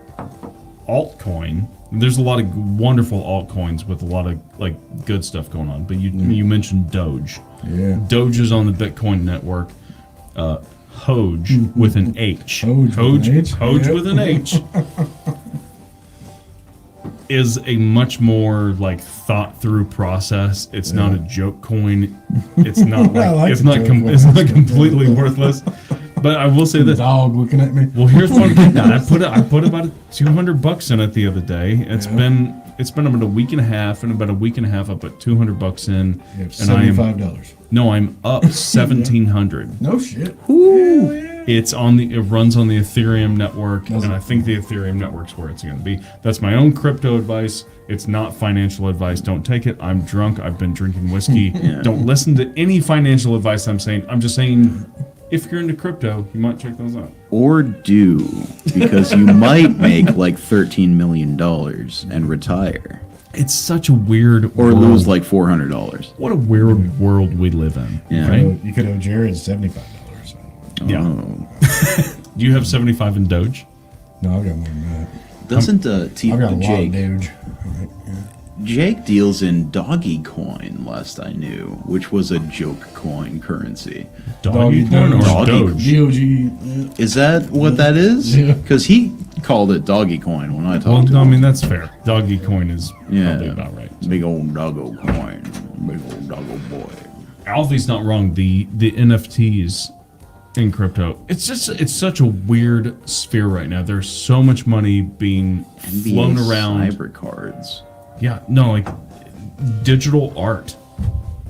altcoin. There's a lot of wonderful altcoins with a lot of like good stuff going on, but you mentioned Doge. Yeah. Doge is on the Bitcoin network. Hoj with an H. Hoj with an H? Hoj Yep. with an H. Is a much more like thought through process. It's not a joke coin. It's not I like, like it's the not joke it's coin. not completely worthless. But I will say this. Dog looking at me. Well, here's what I'm getting at. I put about $200 in it the other day. It's been about a week and a half, and about a week and a half I put $200 in, You have and $75. I'm up 1,700. No shit. It runs on the Ethereum network, and I think the Ethereum network's where it's going to be. That's my own crypto advice. It's not financial advice. Don't take it. I'm drunk. I've been drinking whiskey. Don't listen to any financial advice I'm saying. I'm just saying, if you're into crypto, you might check those out. Or do, because you might make like $13 million and retire. It's such a weird Or world. lose like $400. What a weird world we live in. Yeah. Right? You could owe Jared $75. Yeah. Oh. Do you have 75 in Doge? No, I've got more than that. Doesn't I've got a lot of Jake Doge. Jake deals in Doggy Coin, last I knew, which was a joke coin currency. Doggy coin or Doggy Doge? DOG. Is that what that is? Yeah. Because he called it Doggy Coin when I talked Well, to no, I him. mean, that's fair. Doggy coin is Yeah. probably about right. Big old doggo coin. Big old doggo boy. Alfie's not wrong. The NFTs in crypto, it's such a weird sphere right now. There's so much money being flown NBA around. Cyber cards. Yeah, no, like digital art,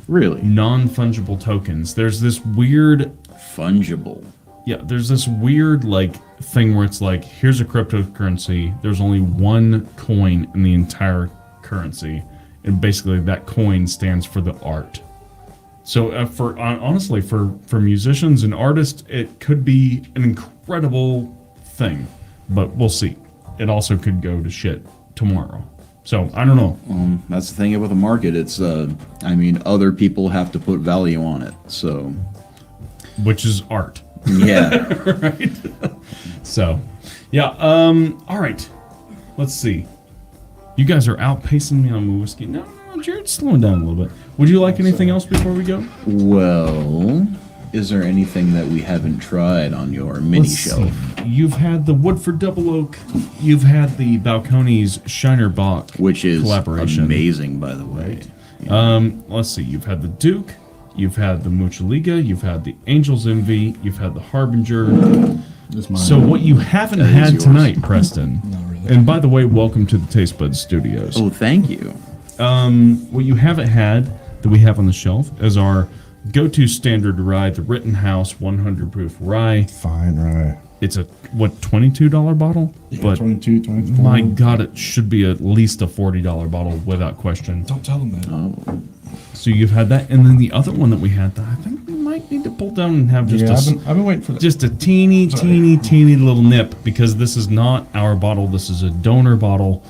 Really? non-fungible tokens. There's this weird, Fungible. there's this weird like thing where it's like, here's a cryptocurrency. There's only one coin in the entire currency, and basically that coin stands for the art. So honestly, for musicians and artists, it could be an incredible thing, but we'll see. It also could go to shit tomorrow. So I don't know. That's the thing with the market. It's, other people have to put value on it. So, Which is art. yeah. Right? So, yeah. All right. Let's see. You guys are outpacing me on my whiskey. No, Jared's slowing down a little bit. Would you like anything else before we go? Well, is there anything that we haven't tried on your mini Let's shelf? see. You've had the Woodford Double Oak. You've had the Balcones Shiner Bock, Which is collaboration. amazing, by the way. Let's see. You've had the Duke. You've had the Muchaliga. You've had the Angel's Envy. You've had the Harbinger. That's mine. So what you haven't That is had yours. tonight, Preston. Not really. And by the way, welcome to the Taste Buds Studios. Oh, thank you. What you haven't had that we have on the shelf is our go-to standard rye, the Rittenhouse 100 proof rye. Fine, right. It's a $22 bottle, but 22, 24. my God, it should be at least a $40 bottle without question. Don't tell them that. Oh, So you've had that, and then the other one that we had that I think we might need to pull down and have just Yeah, I've been waiting for that. just a teeny little nip, because this is not our bottle. This is a donor bottle.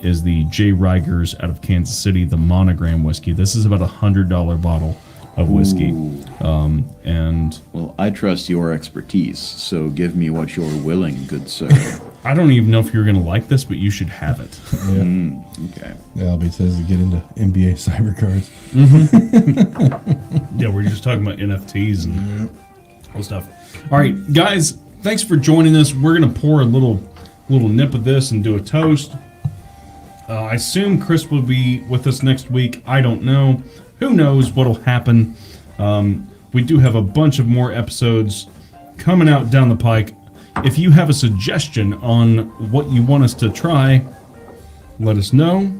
Is the J. Rigers out of Kansas City, the Monogram whiskey. This is about $100 bottle of whiskey. And well, I trust your expertise, so give me what you're willing, good sir. I don't even know if you're going to like this, but you should have it. Okay. Yeah, Albie says to get into NBA cyber cards. Yeah, we're just talking about NFTs and Cool stuff. All right, guys, thanks for joining us. We're gonna pour a little nip of this and do a toast. I assume Chris will be with us next week. I don't know. Who knows what'll happen? We do have a bunch of more episodes coming out down the pike. If you have a suggestion on what you want us to try, let us know.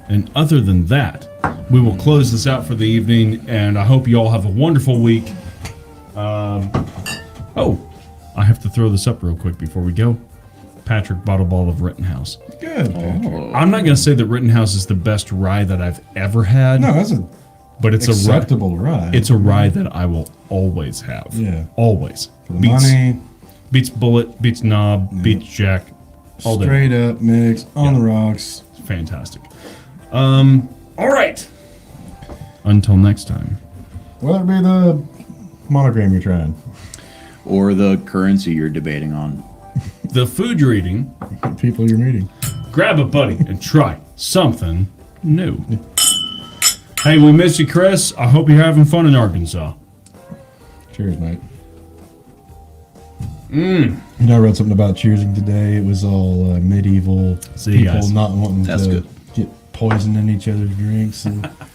And other than that, we will close this out for the evening, and I hope you all have a wonderful week. Oh, I have to throw this up real quick before we go. Patrick Bottle Ball of Rittenhouse. Good. Patrick. I'm not going to say that Rittenhouse is the best rye that I've ever had, No, that's a but it's acceptable ride. It's a rye that I will always have. Yeah. Always. For the money, Beats Bullet, beats Knob, beats Jack. All day. straight up mix on the rocks. Fantastic. All right. Until next time. Whether it be the monogram you're trying, Or the currency you're debating on. The food you're eating, people you're meeting. grab a buddy and try something new. Hey, we miss you, Chris. I hope you're having fun in Arkansas. Cheers, mate. You know, I read something about cheersing today. It was all medieval See you people guys. not wanting That's to good. get poisoned in each other's drinks. And